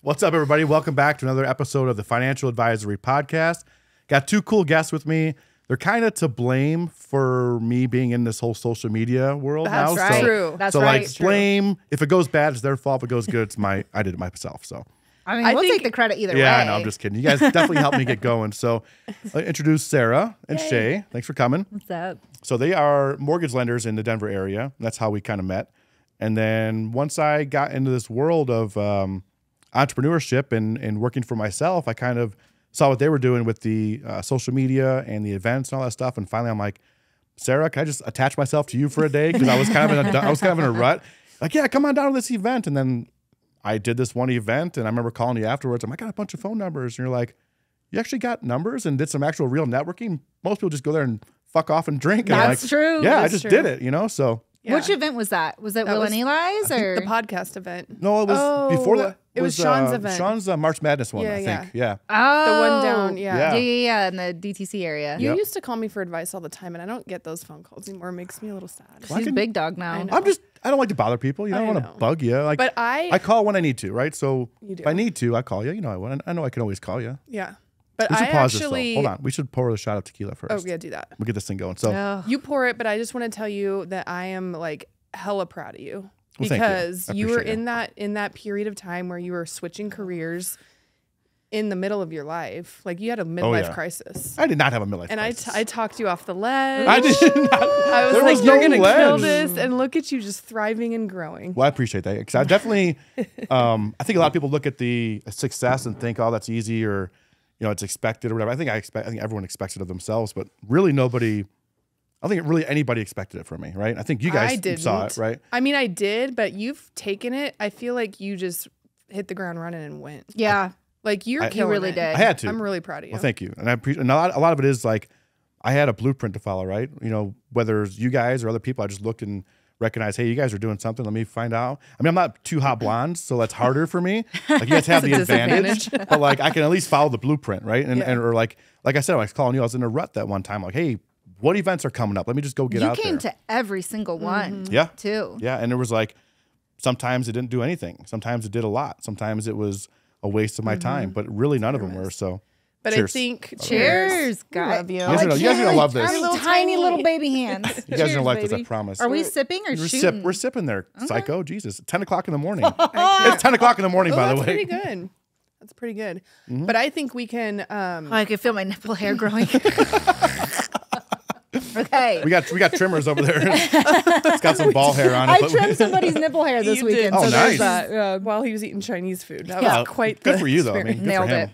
What's up, everybody? Welcome back to another episode of the Financial Advisory Podcast. Got two cool guests with me. They're kind of to blame for me being in this whole social media world now. That's right. True. So like, blame, if it goes bad, it's their fault. If it goes good, I did it myself. So I mean, we'll take the credit either way. Yeah, I know. I'm just kidding. You guys definitely helped me get going. So I'll introduce Sarah and Shay. Thanks for coming. What's up? So they are mortgage lenders in the Denver area. That's how we kind of met. And then once I got into this world of entrepreneurship and working for myself, I kind of saw what they were doing with the social media and the events and all that stuff. And finally, I'm like, Sarah, can I just attach myself to you for a day? Because I was kind of in a rut. Like, yeah, come on down to this event. And then I did this one event, and I remember calling you afterwards. I'm like, I got a bunch of phone numbers. And you're like, you actually got numbers and did some actual real networking? Most people just go there and fuck off and drink. That's like, true. Yeah, That's I just true. did it, you know? So. Yeah. Which event was that? Was that Will and Eli's or the podcast event? No, it was before that. It was Sean's event. Sean's March Madness one, I think. Yeah. Oh, the one down. Yeah, in the DTC area. You used to call me for advice all the time, and I don't get those phone calls anymore. It makes me a little sad. She's a big dog now. I don't like to bother people. You know, I don't want to bug you. Like, but I call when I need to, right? So if I need to, I call you. You know, I know I can always call you. Yeah. But we should I pause actually this, though. Hold on. We should pour the shot of tequila first. Oh, yeah, do that. We'll get this thing going. So you pour it, but I just want to tell you that I am like hella proud of you well, because you were in that period of time where you were switching careers in the middle of your life. Like you had a midlife crisis. I did not have a midlife crisis. I talked you off the ledge. I did not. I was like, you're going to kill this. And look at you just thriving and growing. Well, I appreciate that. Because I definitely, I think a lot of people look at the success and think, oh, that's easy or, you know, it's expected or whatever. I think everyone expects it of themselves, but really I don't think really anybody expected it from me, right? I think you guys saw it, right? I mean, I did, but you've taken it. I feel like you just hit the ground running and went. Yeah. Like you really did. I had to. I'm really proud of you. Well, thank you. And I appreciate. And a lot of it is like I had a blueprint to follow, right? You know, whether it's you guys or other people, I just looked and recognized, hey, you guys are doing something. Let me find out. I mean, I'm not too hot blonde, so that's harder for me. Like you guys have the advantage, but like I can at least follow the blueprint, right? And or like I said, I was calling you. I was in a rut that one time. Like, hey, what events are coming up? Let me just go get out there. You came to every single one. Yeah. Too. Yeah. And it was like, sometimes it didn't do anything. Sometimes it did a lot. Sometimes it was a waste of my time, but really none of them were. So, but cheers. I think, cheers, guys. Love you. You guys are going to love this. Tiny little baby hands. You guys are going to like this, I promise. Are we sipping or shooting? We're sipping there, psycho. Jesus. 10 o'clock in the morning. It's 10 o'clock in the morning, by the way. That's pretty good. That's pretty good. But I think we can. I can feel my nipple hair growing. Okay. We got trimmers over there. It's got some ball hair on it. I trimmed somebody's nipple hair this weekend. Oh, so nice. That. While he was eating Chinese food. That was quite good for you, though. I mean, good Nailed for him.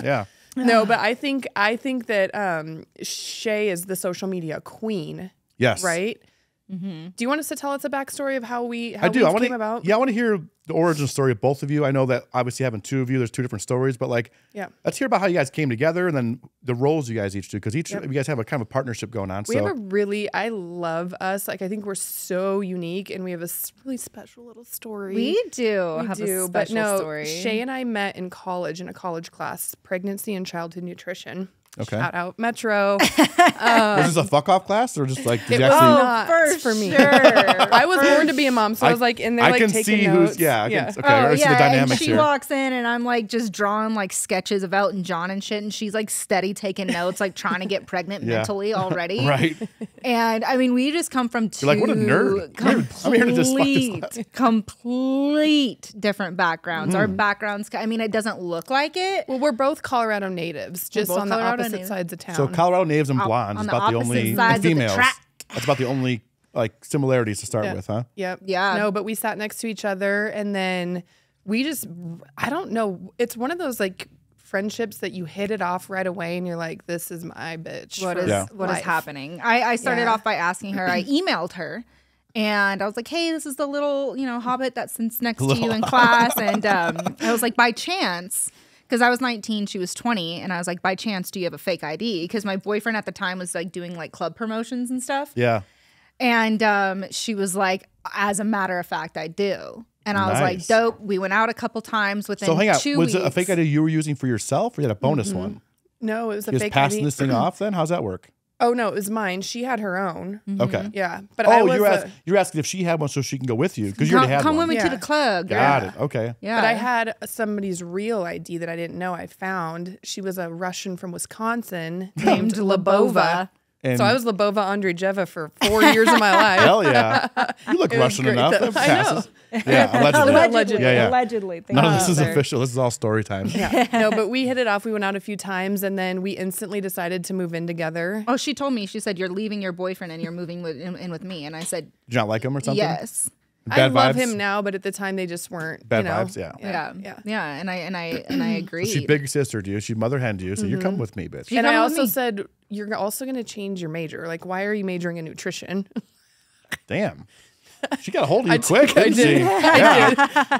Yeah. No, but I think that Shay is the social media queen. Yes. Right? Do you want us to tell us a backstory of how we came about? Yeah, I want to hear the origin story of both of you. I know that obviously having two of you, there's two different stories, but like, let's hear about how you guys came together and then the roles you guys each do, because each of you guys have a kind of a partnership going on. We have I love us. Like, I think we're so unique and we have a really special little story. We do have a special story. Shay and I met in college in a college class, pregnancy and childhood nutrition. Okay. Shout out Metro. Was this a fuck off class or just like it was not for me? Sure. I was born to be a mom, so I was like in there like taking notes. Okay, I see the dynamics and she walks in and I'm like just drawing like sketches of Elton John and shit, and she's like steady taking notes, like trying to get pregnant mentally already. Right. And I mean, we just come from two You're like, what a nerd. I'm here to just fuck this up. Complete different backgrounds. Our backgrounds, I mean, it doesn't look like it. Well, we're both Colorado natives, just on the opposite sides of town. So Colorado natives and blondes is about the only females. That's about the only like similarities to start with, huh? Yep. Yeah. No, but we sat next to each other and then we just, I don't know. It's one of those like friendships that you hit it off right away and you're like, this is my bitch. What is happening? I started off by asking her, I emailed her. And I was like, hey, this is the little, hobbit that sits next to you in class. And I was like, by chance, because I was 19, she was 20. And I was like, by chance, do you have a fake ID? Because my boyfriend at the time was like doing like club promotions and stuff. Yeah. And she was like, as a matter of fact, I do. And I was like, dope. We went out a couple times within 2 weeks. Was it a fake ID you were using for yourself or you had a bonus one? No, it was a fake ID. Just passing this thing off then? How's that work? Oh no, it was mine. She had her own. Okay. Yeah, but I was. You're asking if she had one so she can go with you because you already had Come one. with me to the club. Got it. Okay. Yeah. But I had somebody's real ID that I didn't know I found. She was a Russian from Wisconsin named Labova. And So I was Labova Andrejeva for 4 years of my life. hell yeah. You look It was Russian great, enough. though. That I know. passes. Yeah, allegedly. Allegedly. Yeah, yeah. Allegedly. None of this is official. This is all story time. Yeah. No, but we hit it off. We went out a few times, and then we instantly decided to move in together. Oh, she told me. She said, you're leaving your boyfriend and you're moving in with me. And I said, Did you not like him or something? yes. Bad I love vibes? him now, but at the time they just weren't. Bad you know, vibes, yeah. Yeah. And I agree. She big sister to you. She mother hen to you. So you're coming with me, bitch. And I come with also me. said, you're also going to change your major. Like, why are you majoring in nutrition? Damn. She got a hold of you quick, I didn't did. she?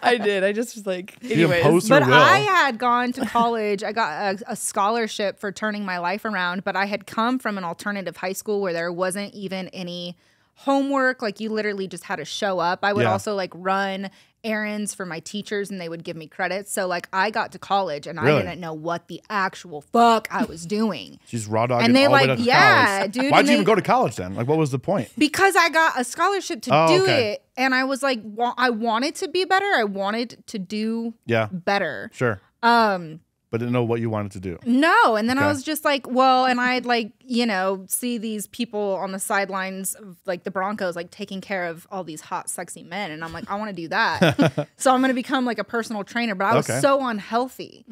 I did. I just was like, She anyways. imposed her But will. I had gone to college. I got a scholarship for turning my life around, but I had come from an alternative high school where there wasn't even any homework. Like you literally just had to show up. I would Yeah. also like run errands for my teachers and they would give me credits. So like I got to college and Really? I didn't know what the actual fuck I was doing. She's raw dogging And they all the way like, to yeah, college. dude. Why'd and you even they- go to college then? Like, what was the point? Because I got a scholarship to Oh, do okay. it. And I was like, I wanted to be better. I wanted to do Yeah, better. sure. But didn't know what you wanted to do. No. And then I Okay. was just like, well, and I'd like, see these people on the sidelines of like the Broncos, like taking care of all these hot, sexy men. And I'm like, I want to do that. So I'm going to become like a personal trainer. But I was Okay. so unhealthy.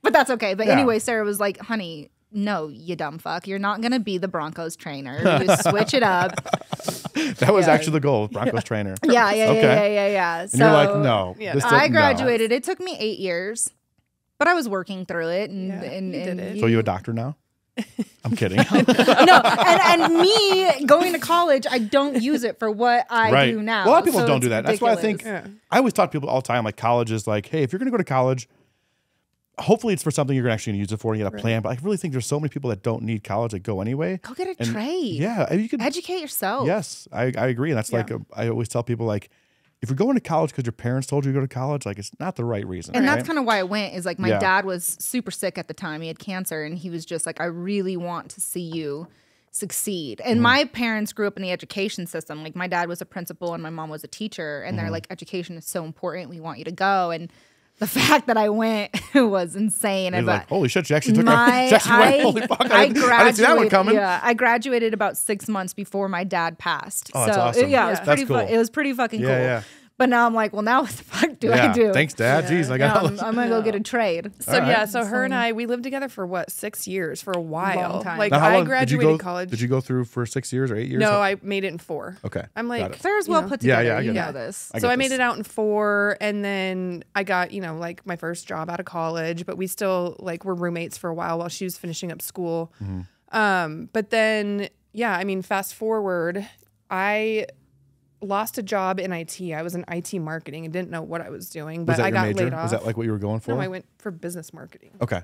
But that's okay. But Yeah. anyway, Sarah was like, honey, no, you dumb fuck. You're not going to be the Broncos trainer. You switch it up. That was Yeah. actually the goal, Broncos trainer. Yeah. Okay. And And you're like, no. Yeah. this I doesn't- no. graduated. It took me 8 years, but I was working through it. And, Yeah, and, you did and it. So you a doctor now? I'm kidding. no, and me going to college, I don't use it for what I Right. do now. A lot of people So don't it's do that. That's why I think Yeah. I always talk to people all the time, like college is like, hey, if you're going to go to college, hopefully it's for something you're actually going to use it for and you got a plan. But I really think there's so many people that don't need college that go anyway. Go get a And trade. Yeah, you could. Educate yourself. Yes, I agree. And that's like, I always tell people, like, if you're going to college because your parents told you to go to college, like, it's not the right reason. And right? that's kind of why I went, is like my Yeah. dad was super sick at the time. He had cancer and he was just like, I really want to see you succeed. And Mm-hmm. my parents grew up in the education system. Like my dad was a principal and my mom was a teacher. And Mm-hmm. they're like, education is so important. We want you to go. And the fact that I went was insane. You're And like, but holy shit, she actually took my, she actually went, holy fuck, I didn't see that one coming. Yeah, I graduated about 6 months before my dad passed. Oh, that's so awesome. yeah, it was Yeah. pretty. That's cool. It was pretty fucking Yeah, cool. yeah. But now I'm like, well, now what the fuck do I do? Thanks, Dad. Jeez, I got I'm gonna go get a trade. So yeah, so her and I, we lived together for what, 6 years, for a while. Long time. Like Now, how I long graduated college. Did you go through for 6 years or 8 years? No, I made it in 4. Okay. I'm got like, it. Sarah's you well know. put Yeah, together. yeah, I you get know it. this. I So get I made this. it out in 4, and then I got, like my first job out of college, but we still like were roommates for a while she was finishing up school. Mm-hmm. But then, yeah, I mean, fast forward, I lost a job in IT. I was in IT marketing and didn't know what I was doing, Was but that I your got major? laid off. Was that like what you were going for? No, I went for business marketing. Okay.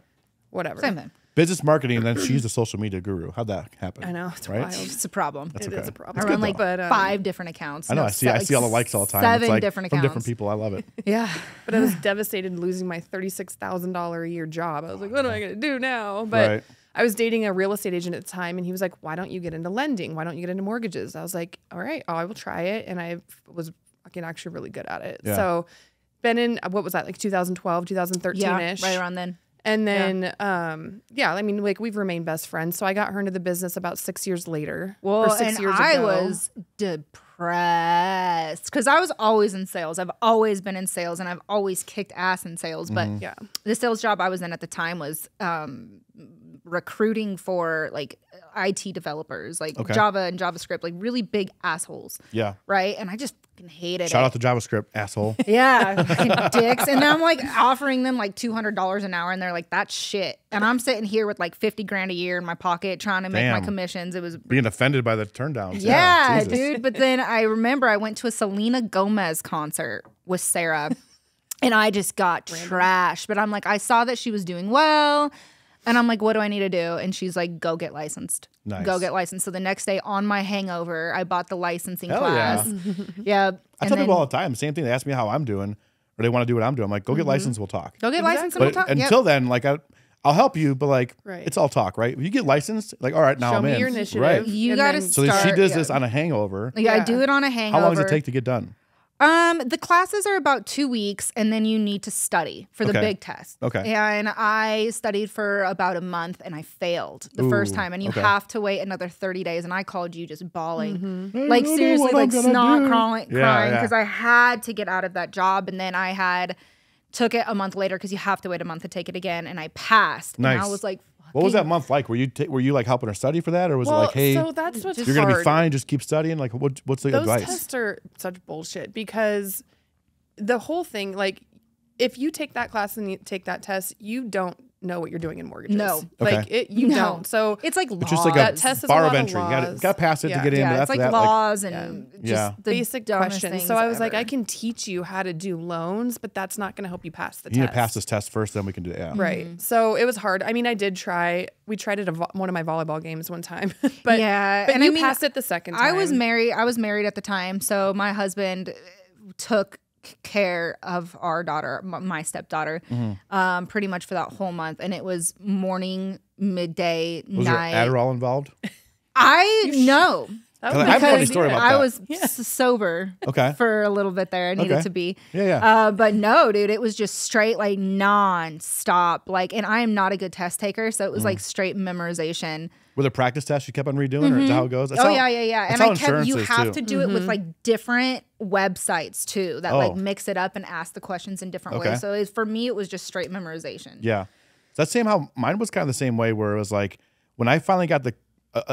Whatever. Same thing. Business marketing, and then she's a social media guru. How'd that happen? I know, it's right? wild. It's a problem. It okay. is a problem. I good, run like but, 5 different accounts. I know. No, I see all the likes all the time. 7 it's like different from accounts. different people. I love it. Yeah. But I was devastated losing my $36,000 a year job. I was like, what am I going to do now? But Right. I was dating a real estate agent at the time, and he was like, why don't you get into lending? Why don't you get into mortgages? I was like, all right, I will try it. And I was fucking actually really good at it. Yeah. So been in, what was that, like 2012, 2013-ish? Yeah, right around then. And then, I mean, like we've remained best friends. So I got her into the business about 6 years later. Well, or 6 and years I ago. was depressed because I was always in sales. I've always been in sales, and I've always kicked ass in sales. But Yeah. the sales job I was in at the time was recruiting for like IT developers, like Okay. Java and JavaScript, like really big assholes, Yeah. right? And I just fucking hated Shout it. out to JavaScript, asshole. Yeah, fucking dicks. And then I'm like offering them like $200 an hour, and they're like, that's shit. And I'm sitting here with like 50 grand a year in my pocket trying to make my Damn. commissions. It was Being offended by the turndowns. yeah, Jesus. dude. But then I remember I went to a Selena Gomez concert with Sarah, and I just got trashed. But I'm like, I saw that she was doing well. And I'm like, what do I need to do? And she's like, go get licensed. Nice. Go get licensed. So the next day on my hangover, I bought the licensing Hell class. Yeah. I tell people all the time, same thing. They ask me how I'm doing, or they want to do what I'm doing. I'm like, go get licensed, we'll talk. Go get licensed and But we'll talk. until then, like I'll help you, but like Right. it's all talk, right? If you get licensed, like all right, now Show I'm me in. your initiative. Right. You and got to then- So start. she does this on a hangover. Yeah, I Yeah. do it on a hangover. How long does it take to get done? The classes are about 2 weeks, and then you need to study for the Okay. big test. Okay. And I studied for about a month, and I failed the first Ooh, time. And you okay. have to wait another 30 days. And I called you just bawling, I like don't know seriously, what like I'm gonna snot do. crying, Yeah, because I had to get out of that job. And then I had took it a month later because you have to wait a month to take it again, and I passed. Nice. And I was like, What was fucking- that month like? Were you like helping her study for that, or was Well, it like, hey, so that's what's you're gonna be hard. fine, just keep studying? Like, what's the Those advice? tests are such bullshit because the whole thing, like, if you take that class and you take that test, you don't know what you're doing in mortgages. No. Like Okay. you No. don't. So It's like laws. It's just like That a test is a bar of lot of entry. You laws. got to pass it to Yeah. get in. Yeah, but it's after like that, laws and just Yeah. the basic dumbest questions. things So I was like, ever. I can teach you how to do loans, but that's not going to help you pass the you need test. to pass this test first, then we can do it. Yeah. Right. So it was hard. I mean, I did try. We tried it at one of my volleyball games one time, but Yeah, but and you I mean, passed it the second time. I was married at the time, so my husband took care of our daughter, my stepdaughter, Mm-hmm. pretty much for that whole month, and it was morning, midday, Was night. there Adderall involved? I know. That I was have a my funny idea. story about I that. was sober Okay. for a little bit there. I needed Okay. to be. Yeah. But no, dude, it was just straight like non-stop. Like, and I am not a good test taker, so it was like straight memorization. Were there practice tests you kept on redoing, or is that how it goes? That's Oh how- yeah. that's And how I kept. insurance You is, have too. to do it with like different websites too that Oh. like mix it up and ask the questions in different Okay. ways. So for me, it was just straight memorization. Yeah. So that's same how mine was kind of the same way, where it was like when I finally got the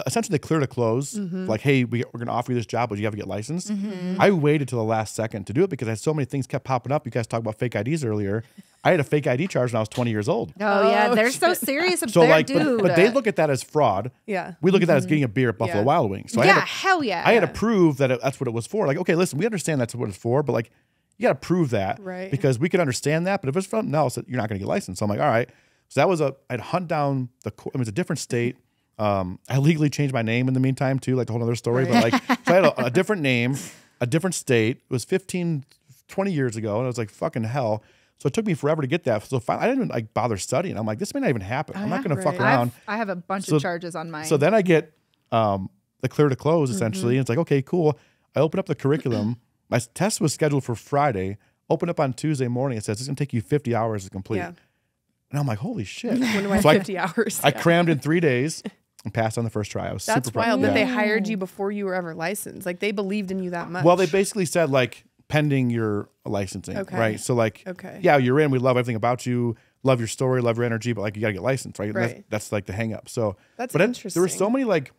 essentially the clear to close, like, hey, we're going to offer you this job, but you have to get licensed. I waited till the last second to do it because I had so many things kept popping up. You guys talked about fake IDs earlier. I had a fake ID charge when I was 20 years old. Oh yeah, Oh, they're so serious about So their like, dude. but they look at that as fraud. Yeah. We look at that as getting a beer at Buffalo Yeah. Wild Wings. So yeah, hell yeah. I had to prove that that's what it was for. Like, okay, listen, we understand that's what it's for, but like, you got to prove that, Right. Because we can understand that. But if it's something else, you're not going to get licensed. So I'm like, all right. So that was I'd hunt down it was a different state. I legally changed my name in the meantime too, like the whole other story. But like, so I had a different name, a different state. It was 15, 20 years ago, and I was like, fucking hell. So it took me forever to get that. So finally, I didn't even like bother studying. I'm like, this may not even happen. I'm not going to fuck right. around. I have a bunch So- of charges on mine. So then I get the clear to close essentially. And it's like, okay, cool. I open up the curriculum. My test was scheduled for Friday. Open up on Tuesday morning. It says it's going to take you 50 hours to complete. Yeah. And I'm like, holy shit. When do I have So 50 hours? I Yeah. crammed in 3 days and passed on the first try. I was That's super proud. wild Yeah. that they hired you before you were ever licensed. Like they believed in you that much. Well, they basically said like pending your licensing, Okay. right? So like, Okay. yeah, you're in. We love everything about you. Love your story. Love your energy. But like, you got to get licensed, right? And Right. That's like the hang up. So That's but there were interesting. so many like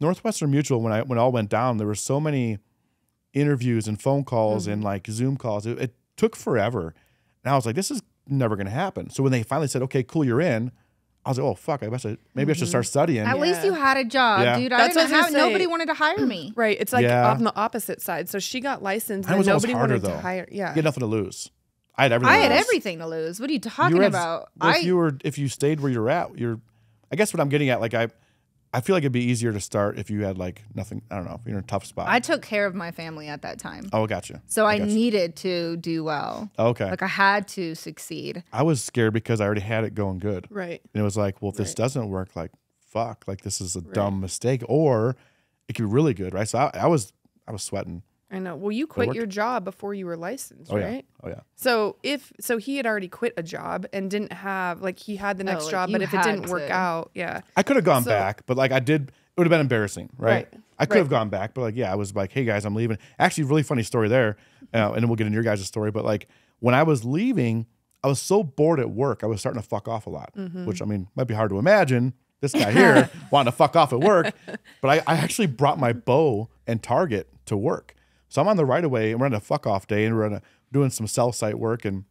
Northwestern Mutual when it all went down. There were so many interviews and phone calls and like Zoom calls. It took forever, and I was like, this is never going to happen. So when they finally said, okay, cool, you're in. I was like, oh fuck, maybe I should start studying. At least Yeah. you had a job, Yeah. dude. That's what I was gonna say. Nobody wanted to hire me. Right. It's like Yeah. on the opposite side. So she got licensed Mine and was almost nobody harder, wanted though. to hire. Yeah. You had nothing to lose. I had everything. I had to lose. everything to lose. What are you You talking were at- about? well, if you stayed where you're at, I guess what I'm getting at, like I feel like it'd be easier to start if you had like nothing. I don't know. If you're in a tough spot. I took care of my family at that time. Oh, gotcha. So I gotcha. needed to do well. Okay. Like I had to succeed. I was scared because I already had it going good. Right. And it was like, well, if this Right. doesn't work, like, fuck, like this is a dumb mistake, or it could be really good, right? So I was sweating. I know. Well, you quit worked. your job before you were licensed, Oh right? yeah. Oh yeah. So he had already quit a job and didn't have like he had the next like, job, you but if it had didn't work to. out, yeah. I could have gone So- back, but like I did, it would have been embarrassing, right? Right. I could have gone back, but like, yeah, I was like, hey guys, I'm leaving. Actually, really funny story there, and then we'll get into your guys' story. But like when I was leaving, I was so bored at work, I was starting to fuck off a lot, which I mean might be hard to imagine. This guy here wanting to fuck off at work, but I actually brought my bow and target to work. So I'm on the right of way, and we're on a fuck off day, and we're doing some cell site work, and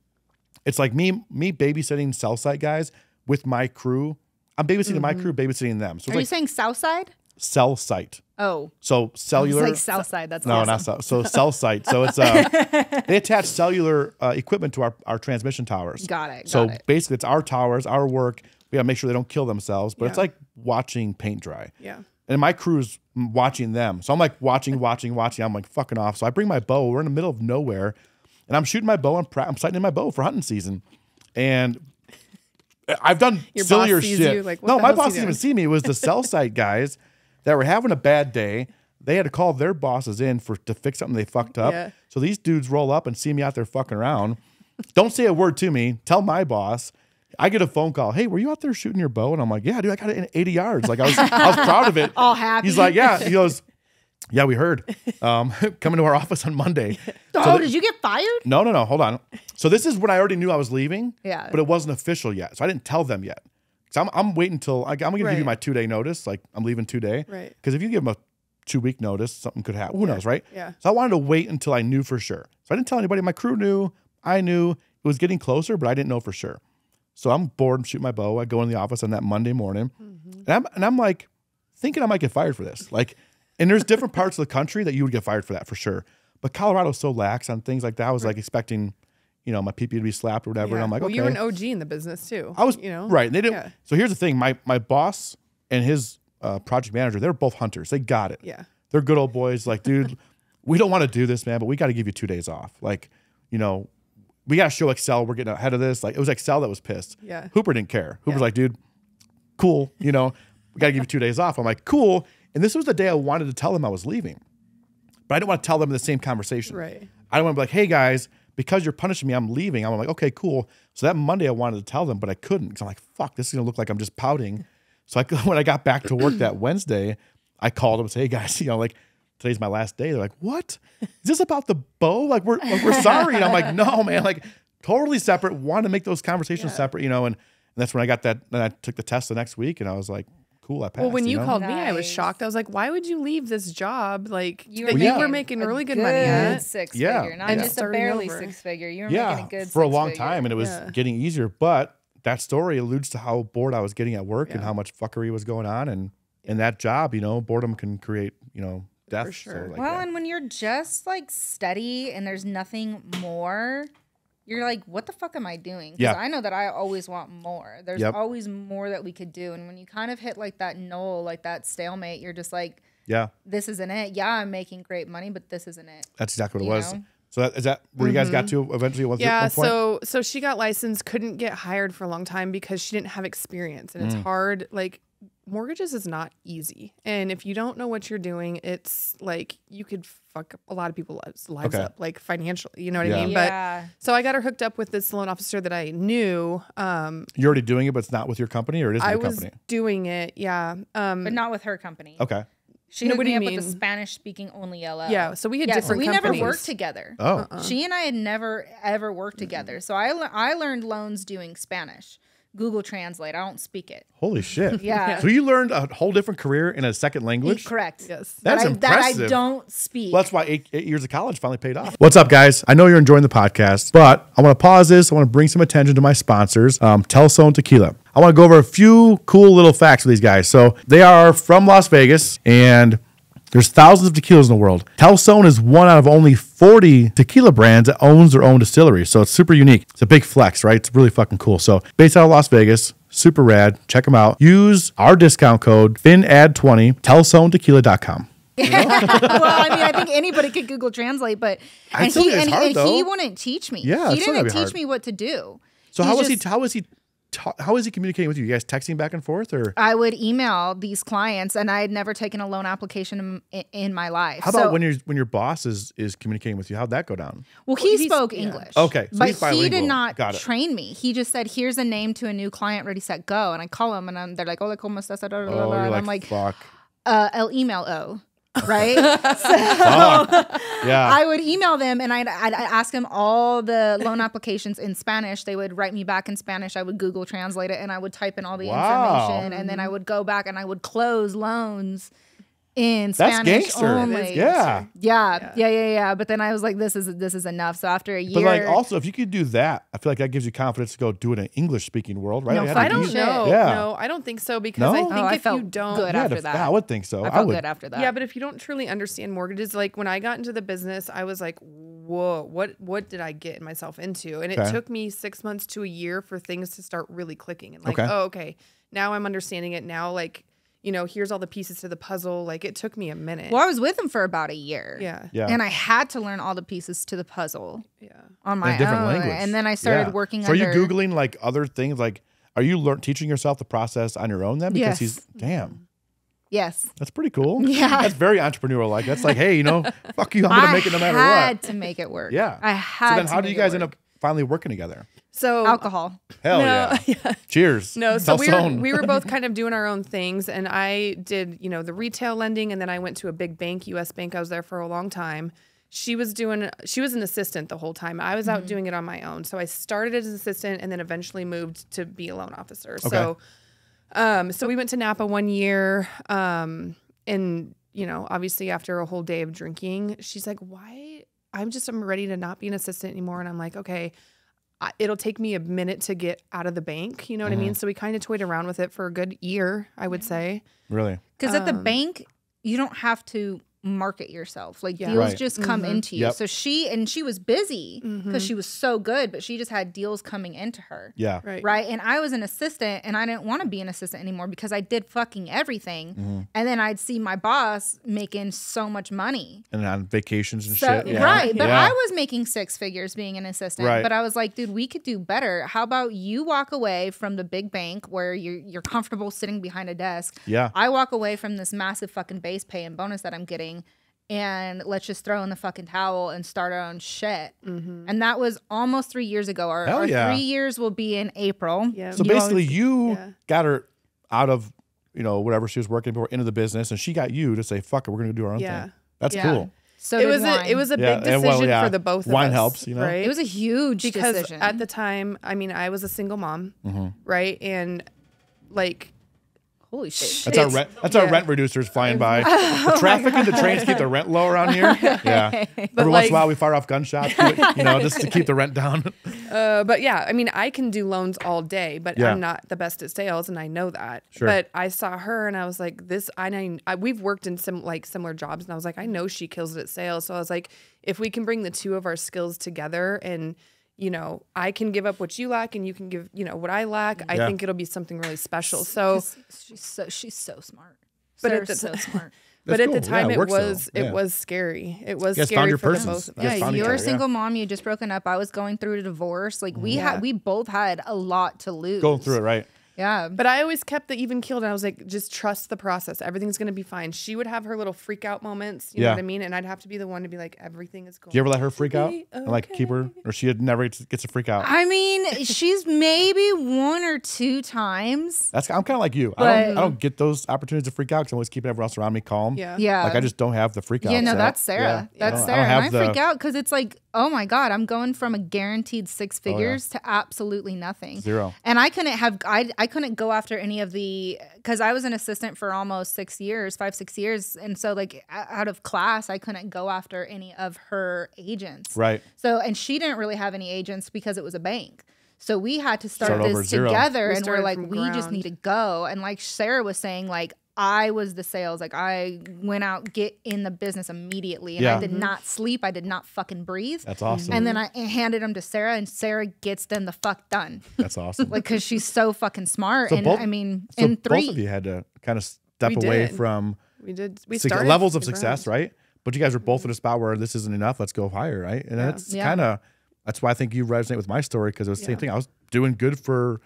it's like me babysitting cell site guys with my crew. I'm babysitting my crew, babysitting them. So Are you it's like saying Southside? cell site. Oh, So cellular. it's like Southside. That's no, awesome. not cell. So cell site. So it's they attach cellular equipment to our transmission towers. Got it, So got it. basically, it's our towers, our work. We gotta make sure they don't kill themselves. But it's Yeah. like watching paint dry. Yeah. And my crew's watching them. So I'm like watching. I'm like fucking off. So I bring my bow. We're in the middle of nowhere, and I'm shooting my bow. I'm sighting in my bow for hunting season, and I've done Your sillier boss sees shit. you, like, what no, the my hell's boss he didn't even doing? see me. It was the sell side guys that were having a bad day. They had to call their bosses in to fix something they fucked up. Yeah. So these dudes roll up and see me out there fucking around. Don't say a word to me. Tell my boss. I get a phone call. Hey, were you out there shooting your bow? And I'm like, yeah, dude, I got it in 80 yards. Like I was proud of it. All happy. He's like, yeah. He goes, yeah, we heard. Coming to our office on Monday. Did you get fired? No. Hold on. So this is when I already knew I was leaving. Yeah. But it wasn't official yet. So I didn't tell them yet. So I'm waiting until I'm going to give you my 2-day notice. Like I'm leaving 2 day. Right. Because if you give them a 2-week notice, something could happen. Who knows, right? Yeah. So I wanted to wait until I knew for sure. So I didn't tell anybody. My crew knew. I knew it was getting closer, but I didn't know for sure. So I'm bored. I'm shooting my bow. I go in the office on that Monday morning, and I'm like thinking I might get fired for this. Like, and there's different parts of the country that you would get fired for that for sure. But Colorado's so lax on things like that. I was like expecting, my PP to be slapped or whatever. Yeah. And I'm like, well, okay. you were an OG in the business too. I was right. And they didn't. Yeah. So here's the thing: my boss and his project manager, they're both hunters. They got it. Yeah. They're good old boys. Like, dude, we don't want to do this, man, but we got to give you 2 days off. Like, we got to show Excel we're getting ahead of this. Like, it was Excel that was pissed. Yeah. Hooper didn't care. Hooper's like, dude, cool. We got to give you 2 days off. I'm like, cool. And this was the day I wanted to tell them I was leaving. But I didn't want to tell them in the same conversation. Right. I don't want to be like, hey, guys, because you're punishing me, I'm leaving. I'm like, okay, cool. So that Monday I wanted to tell them, but I couldn't because I'm like, fuck, this is going to look like I'm just pouting. So when I got back to work that Wednesday, I called them and said, hey, guys, today's my last day. They're like, what? Is this about the bow? Like, we're sorry. And I'm like, no, man, like totally separate. Want to make those conversations separate, and that's when I got that. Then I took the test the next week and I was like, cool, I passed. Well, when you called me, I was Nice. shocked. I was like, why would you leave this job? Like, You that were you making were making a really good money at. six Yeah. figure, not And just a starting barely over. 6-figure. You were making a good for a long six-figure. time, and it was Yeah. getting easier. But that story alludes to how bored I was getting at work and Yeah. how much fuckery was going on, and in that job, boredom can create, death. For sure. So, like Well, that. and when you're just like steady and there's nothing more, you're like, what the fuck am I doing? Because Yeah. I know that I always want more. There's Yep. always more that we could do. And when you kind of hit like that knoll, like that stalemate, you're just like, yeah, this isn't it. Yeah, I'm making great money, but this isn't it. that's exactly what it You was. know? So is that where you guys got to eventually? Yeah, one point? so she got licensed, couldn't get hired for a long time because she didn't have experience, and it's hard. Like, mortgages is not easy, and if you don't know what you're doing, it's like you could fuck a lot of people's lives Okay. up, like financially. You know what Yeah. I mean? Yeah. But so I got her hooked up with this loan officer that I knew. You're already doing it, but it's not with your company, or it is with I your was company. doing it, yeah. But not with her company. Okay. She No, hooked what do me you up with the mean? Spanish speaking only LL. Yeah, so we had Yeah, different we companies. never worked together. Oh, She and I had never ever worked together. So I learned loans doing Spanish. Google Translate. I don't speak it. holy shit. Yeah. So you learned a whole different career in a second language? Correct. Yes. That's that impressive. I don't speak. Well, that's why 8 years of college finally paid off. What's up, guys? I know you're enjoying the podcast, but I want to pause this. I want to bring some attention to my sponsors, Telson Tequila. I want to go over a few cool little facts with these guys. So they are from Las Vegas, and there's thousands of tequilas in the world. Telson is one out of only 40 tequila brands that owns their own distillery. So it's super unique. It's a big flex, right? It's really fucking cool. So based out of Las Vegas, super rad. Check them out. Use our discount code FINAD20, TelsonTequila.com. well, I mean, I think anybody could Google Translate, but I still think it's hard, he though. wouldn't teach me. Yeah, he it's still didn't gotta be teach hard. me what to do. So He's how is he communicating with you? You guys texting back and forth, or I would email these clients, and I had never taken a loan application in my life. how about when your boss is communicating with you? How'd that go down? Well, he he's- spoke yeah. English. Okay, so but he's he did bilingual. not Got it. train me. He just said, "Here's a name to a new client. Ready, set, go." And I call him, and they're like, "Hola, cómo estás?" Oh, And you're I'm like, fuck. "El email o." Right? Yeah. I would email them and I'd ask them all the loan applications in Spanish. They would write me back in Spanish. I would Google Translate it and I would type in all the Wow. information. And then I would go back and I would close loans in That's Spanish gangster. only. Yeah. Yeah. But then I was like, this is enough. So after a year, But like also if you could do that, I feel like that gives you confidence to go do it in an English speaking world, right? No, Like, fuck I don't shit. know. Yeah. No, I don't think so because No? I think I if felt you don't good Yeah, after that. I would think so. I felt would. good after that. Yeah, but if you don't truly understand mortgages, like when I got into the business, I was like, whoa, what did I get myself into? And it Okay. took me 6 months to a year for things to start really clicking. And like, Okay. oh, okay, now I'm understanding it. Now, like, here's all the pieces to the puzzle. Like, it took me a minute. Well, I was with him for about a year. Yeah. Yeah. And I had to learn all the pieces to the puzzle Yeah. on In my a different own. language. And then I started Yeah. working So are you under... Googling like other things? Like Are you teaching yourself the process on your own then? Because Yes. damn, Yes. that's pretty cool. Yeah. That's very entrepreneurial. Like that's like, hey, fuck you, I'm gonna make it no matter I what. had to make it work. Yeah. I had So then, to how do make you guys it end work. up finally working together? So Alcohol. Hell No, yeah. Cheers. No, so Tell Sloan. we were both kind of doing our own things, and I did, the retail lending, and then I went to a big bank, U.S. bank. I was there for a long time. She was an assistant the whole time. I was out doing it on my own. So I started as an assistant, and then eventually moved to be a loan officer. Okay. So we went to Napa one year, and obviously after a whole day of drinking, she's like, "Why?" I'm ready to not be an assistant anymore, and I'm like, "Okay." It'll take me a minute to get out of the bank. You know what I mean? So we kind of toyed around with it for a good year, I would say. Really? Because at the bank, you don't have to market yourself. Like deals Right. just come into you. Yep. So she was busy because she was so good, but she just had deals coming into her. Yeah. Right. And I was an assistant and I didn't want to be an assistant anymore because I did fucking everything. And then I'd see my boss making so much money. And on vacations and So, shit. Yeah. Right. But Yeah. I was making six figures being an assistant. Right. But I was like, dude, we could do better. How about you walk away from the big bank where you're comfortable sitting behind a desk? Yeah. I walk away from this massive fucking base pay and bonus that I'm getting. And let's just throw in the fucking towel and start our own shit. And that was almost 3 years ago. Our Hell yeah. 3 years will be in April. Yeah. So basically, you got her out of whatever she was working for into the business, and she got you to say, "Fuck it, we're gonna do our own Yeah. thing." That's Yeah. cool. So It was a Yeah, big and decision yeah, for the both of us. wine helps, right? It was a huge because decision. at the time, I was a single mom, right? And like, Holy shit. That's our rent. That's our rent reducers flying by. The traffic and the trains keep the rent low around here. Yeah. Every once in a while, we fire off gunshots, just to keep the rent down. But yeah, I can do loans all day, but Yeah. I'm not the best at sales, and I know that. Sure. But I saw her, and I was like, we've worked in similar jobs, and I was like, I know she kills it at sales. So I was like, if we can bring the two of our skills together, and I can give up what you lack, and you can give what I lack. I think it'll be something really special. So she's so smart. But Sarah's at the- so smart. But That's at the cool. time, Yeah, it works was though. Yeah. it was scary. It was You guys scary found your for the persons. both. You guys Yeah, found each you're a other, single mom. You just broken up. I was going through a divorce. Like we both had a lot to lose. Going through it, right? Yeah. But I always kept the even keeled, and I was like, just trust the process. Everything's gonna be fine. She would have her little freak out moments, you know what I mean? And I'd have to be the one to be like, everything is going. Do you ever let her freak out? Okay. And like keep her, or she had never gets to freak out? I mean, she's maybe 1 or 2 times. I'm kind of like you. But- I don't get those opportunities to freak out because I'm always keeping everyone else around me calm. Yeah. Yeah. Like I just don't have the freak out. Yeah, no, so, that's Sarah. yeah. That's I Sarah. don't And I have the- freak out because it's like, oh my God, I'm going from a guaranteed 6 figures to absolutely nothing. Zero. And I couldn't go after any of because I was an assistant for almost 6 years, 5-6 years. And so like out of class, I couldn't go after any of her agents. Right. So, and she didn't really have any agents because it was a bank. So we had to start over this zero. together, We and we're started like, from we just ground. need to go. And like Sarah was saying, like I was the sales, like I went out, get in the business immediately, and Yeah. I did not sleep, I did not fucking breathe. That's awesome. And then I handed them to Sarah, and Sarah gets them the fuck done, That's awesome. like because she's so fucking smart. So And both- I mean, so in 3, both of you had to kind of step We away did. from We suc- started levels of from the success, ground. right? But you guys are both at a spot where this isn't enough. Let's go higher, right? And that's Yeah. kind of that's why I think you resonate with my story because it was the same thing. I was doing good for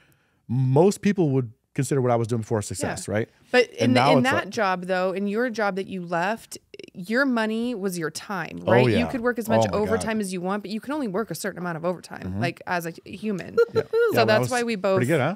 most people would consider what I was doing before success, right? But And in now it's that like- job, though, in your job that you left, your money was your time, right? yeah. You could work as much Oh my overtime God. as you want, but you can only work a certain amount of overtime, like as a human. Yeah, So that that's was why we both. pretty good, huh?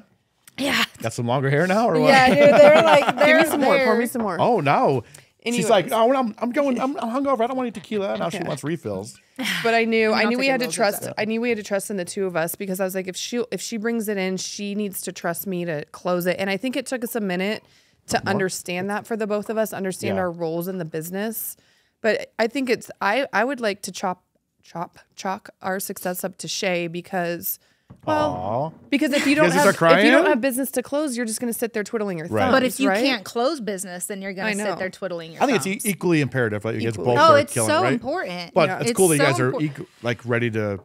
yeah, Got some longer hair now, or what? yeah, dude, they're like, Give they're me some more. Pour there. me some more. Oh no. She's like, Anyways. oh, I'm hungover. I don't want to eat tequila. Now she wants refills. But I knew we taking had to those trust. instead. I knew we had to trust in the two of us because I was like, if she brings it in, she needs to trust me to close it. And I think it took us a minute to understand that for the both of us, understand Yeah. our roles in the business. But I think I would like to chalk our success up to Shay because. Well, Aw. because if you don't guys start crying? have business to close, you're just going to sit there twiddling your Right. thumbs. But if you right? can't close business, then you're I gonna know. sit there twiddling your I think thumbs. it's equally imperative. Like you guys Equally. both Oh, are it's killing so it, right? important. But Yeah. it's cool that you so guys are impor- ready to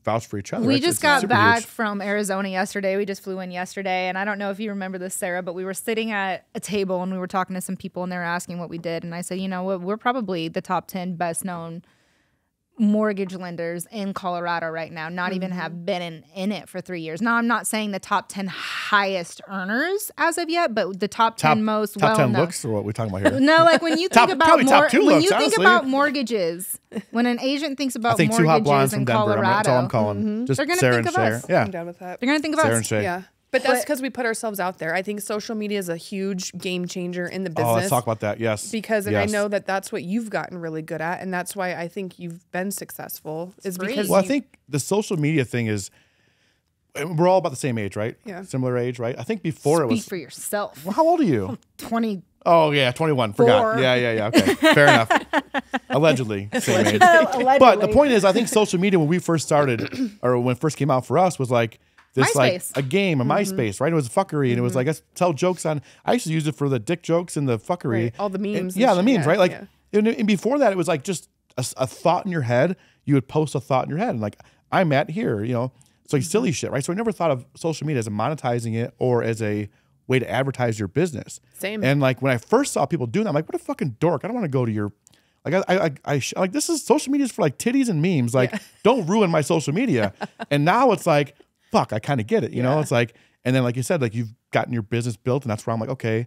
vouch for each other. We It's- just it's got super back huge. from Arizona yesterday. We just flew in yesterday. And I don't know if you remember this, Sarah, but we were sitting at a table and we were talking to some people and they were asking what we did. And I said, you know what? We're probably the top 10 best known mortgage lenders in Colorado right now, not even have been in it for 3 years. Now, I'm not saying the top 10 highest earners as of yet, but the top 10 most top well 10 known. looks or what we're talking about here? No, like when you think about top two when looks, you think honestly. about mortgages, when an agent thinks about I think 2 hot blondes mortgages from in Denver. Colorado, That's all I'm calling. Just They're gonna Sarah think and of Cher. us. Yeah, I'm down with that. they're gonna think of Sarah us. and Shay. Yeah. But that's because we put ourselves out there. I think social media is a huge game changer in the business. Oh, let's talk about that. Yes. Because yes. I know that that's what you've gotten really good at. And that's why I think you've been successful is free. because Well, I think the social media thing is, we're all about the same age, right? Yeah. Similar age, right? I think before it Speak was. for yourself. Well, how old are you? 20. Oh, yeah, 21. Forgot. Yeah. Okay. Fair enough. Allegedly. Same age. But the point is, I think social media, when we first started, or when it first came out for us, was like, this MySpace. like a game, a MySpace, right? It was fuckery, and it was like, let's tell jokes on. I used to use it for the dick jokes and the fuckery, Right, all the memes and yeah, the shit, memes, yeah, right? Like, yeah. and before that, it was like just a thought in your head. You would post a thought in your head, and like, I'm at here, you know, it's like silly shit, right? So I never thought of social media as a monetizing it or as a way to advertise your business. Same. And like when I first saw people doing that, I'm like, what a fucking dork! I don't want to go to your. Like I like this is social media is for like titties and memes. Like don't ruin my social media. And now it's like, fuck, I kind of get it. You know, it's like, and then like you said, like you've gotten your business built, and that's where I'm like, okay,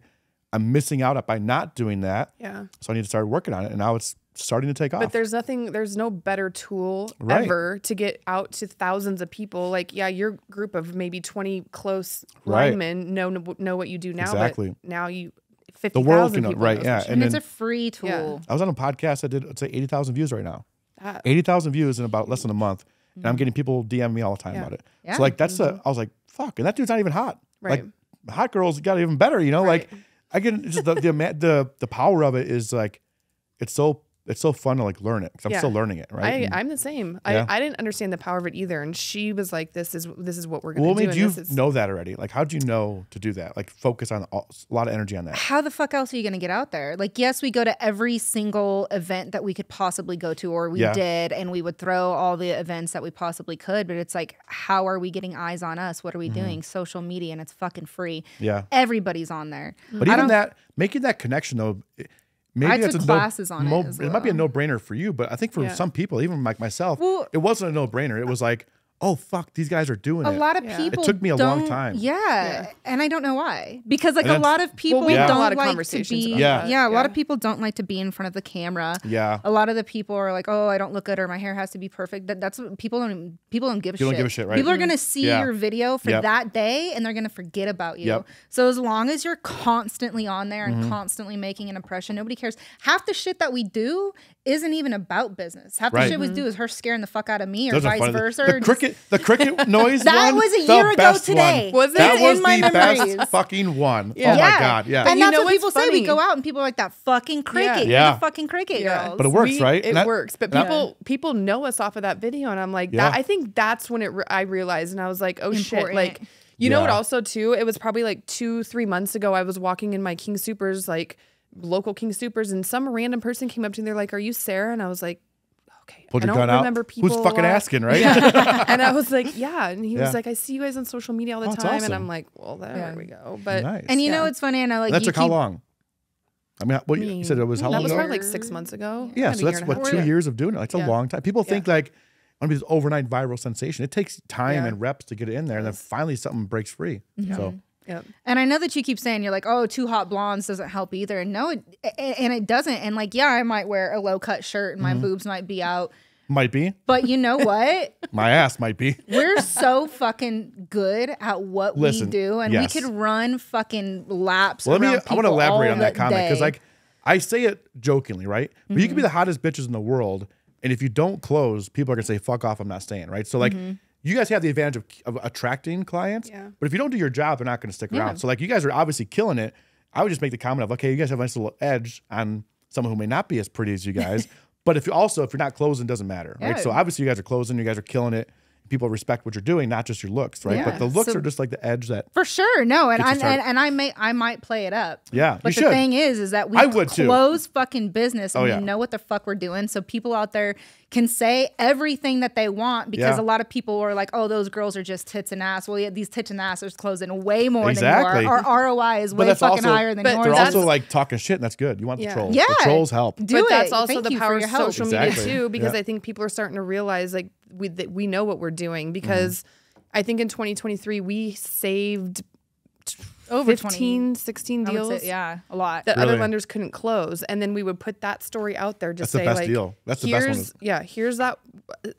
I'm missing out by not doing that. Yeah. So I need to start working on it, and now it's starting to take off. But there's no better tool Right. ever to get out to thousands of people. Like, yeah, your group of maybe 20 close Right. linemen know what you do now. Exactly. But now you The world 50,000 can people right, know yeah. social And And it's then a free tool. Yeah. I was on a podcast that did, let's say, 80,000 views right now. That- 80,000 views in about less than a month, and I'm getting people DM me all the time Yeah. about it. Yeah. So like that's I was like, fuck, and that dude's not even hot. Right. Like hot girls got even better, you know. Right. Like I get just the power of it is like it's so fun to like learn it because I'm Yeah. still learning it, right? And- I'm the same. Yeah. I didn't understand the power of it either. And she was like, this is what we're going what to do. made and you this is, know that already? Like, how'd you know to do that? Like, focus on a lot of energy on that. How the fuck else are you going to get out there? Like, yes, we go to every single event that we could possibly go to, or we Yeah. did, and we would throw all the events that we possibly could. But it's like, how are we getting eyes on us? What are we doing? Social media, and it's fucking free. Yeah. Everybody's on there. But I even don't- that, making that connection though, maybe I that's took a classes on it as It might be a well. no-brainer for you, but I think for Yeah. some people, even like myself, Well- it wasn't a no-brainer. It was like, oh fuck, these guys are doing A it. lot of Yeah. people. It took me a long don't- time. Yeah, and I don't know why. Because like And a that's- lot of people we had a don't lot of like to conversations be. about Yeah. that. Yeah, a lot of people don't like to be in front of the camera. Yeah. A lot of the people are like, "Oh, I don't look good, or my hair has to be perfect." That's what people don't give a People shit. don't give a shit, right? People are gonna see Yeah. your video for Yep. that day, and they're gonna forget about you. Yep. So as long as you're constantly on there and constantly making an impression, nobody cares. Half the shit that we do isn't even about business. Half the Right. shit we do is her scaring the fuck out of me, or Those are vice funny. versa. The or just- cricket noise That one, was a the year ago best today. one. Was it? That It's was in my the memories. best fucking one. Yeah. Oh my god, yeah. And you that's know what people what's say. We funny? go out and people are like, that fucking cricket. Yeah. You're the fucking cricket girls. But it works, right? It And that- works, but and people know us off of that video, and I'm like, Yeah. I think that's when I realized, and I was like, oh shit, Important. like you know what? Yeah. Also, too, it was probably like 2-3 months ago. I was walking in my King Supers, like local King Supers, and some random person came up to me. They're like, "Are you Sarah?" And I was like, "Okay." Pulled I your don't gun out. remember people. Who's fucking asking, right? Yeah. And I was like, "Yeah." And he Yeah. was like, "I see you guys on social media all the Oh, that's time," awesome. and I'm like, "Well, there Yeah. we go." But Nice. And you know Yeah. what's funny? I know, like that you took how keep- long? I mean, what you said it was how that long was ago? probably like 6 months ago. Yeah, Maybe so a year that's and a what half. 2 years of doing it. It's a Yeah. long time. People think like I want to be this overnight viral sensation. It takes time Yeah. and reps to get it in there, and then finally something breaks free. So Yep. And I know that you keep saying, you're like, "Oh, two hot blondes doesn't help either." And no, it doesn't. And like, yeah, I might wear a low cut shirt and my boobs might be out. might be But you know what? my ass might be. We're so fucking good at what Listen, we do, and yes. we could run fucking laps. Well, around I want to people elaborate all on that the comment because day. like I say it jokingly, right? But you can be the hottest bitches in the world, and if you don't close, people are gonna say, "Fuck off, I'm not staying." Right? So like. You guys have the advantage of attracting clients, Yeah. but if you don't do your job, they're not going to stick around. So like you guys are obviously killing it. I would just make the comment of, okay, you guys have a nice little edge on someone who may not be as pretty as you guys. But if you're not closing, it doesn't matter, right? Yeah. So obviously you guys are closing, you guys are killing it. people respect what you're doing, not just your looks, right? Yeah. But the looks So- are just like the edge that. For sure, no, and Get you started. I might play it up. Yeah, But you the should. thing is that we I would too. close fucking business and Oh, yeah. we know what the fuck we're doing. So people out there can say everything that they want because Yeah. a lot of people are like, oh, those girls are just tits and ass. Well, yeah, these tits and ass are closing way more Exactly. than yours. Our ROI is But way that's fucking also- higher than but yours. They're that's- also like talking shit, and that's good. You want the Yeah. trolls. Yeah. The trolls help. Do but that's it. also Thank the you power for of your help. social Exactly. media too, because Yeah. I think people are starting to realize like that we know what we're doing because I think in 2023 we saved Over 15, 16 I would deals say, yeah, a lot. that other Really? lenders couldn't close. And then we would put that story out there, just That's the say best like, deal. That's the best one. here's, yeah, here's that.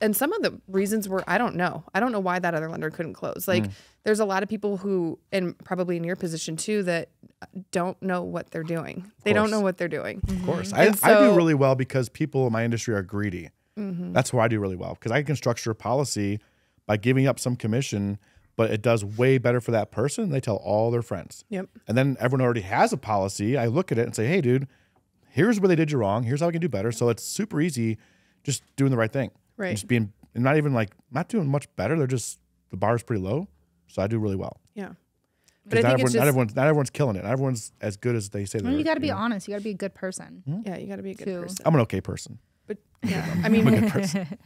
And some of the reasons were, I don't know why that other lender couldn't close. Like there's a lot of people who, and probably in your position too, that don't know what they're doing. They don't course. know what they're doing. Of course. And I do so- really well because people in my industry are greedy. That's where I do really well because I can structure a policy by giving up some commission, but it does way better for that person. They tell all their friends. Yep. And then everyone already has a policy. I look at it and say, hey, dude, here's where they did you wrong. Here's how we can do better. So it's super easy just doing the right thing. Right. And just being, and not even like, not doing much better. They're just, the bar is pretty low. So I do really well. Yeah. But 'Cause I think it's just, not everyone's killing it. Not everyone's as good as they say they Well, are. you got to be know? honest. You got to be a good person. yeah, you got to be a good Too. person. I'm an okay person. But yeah, I mean, I'm a good person.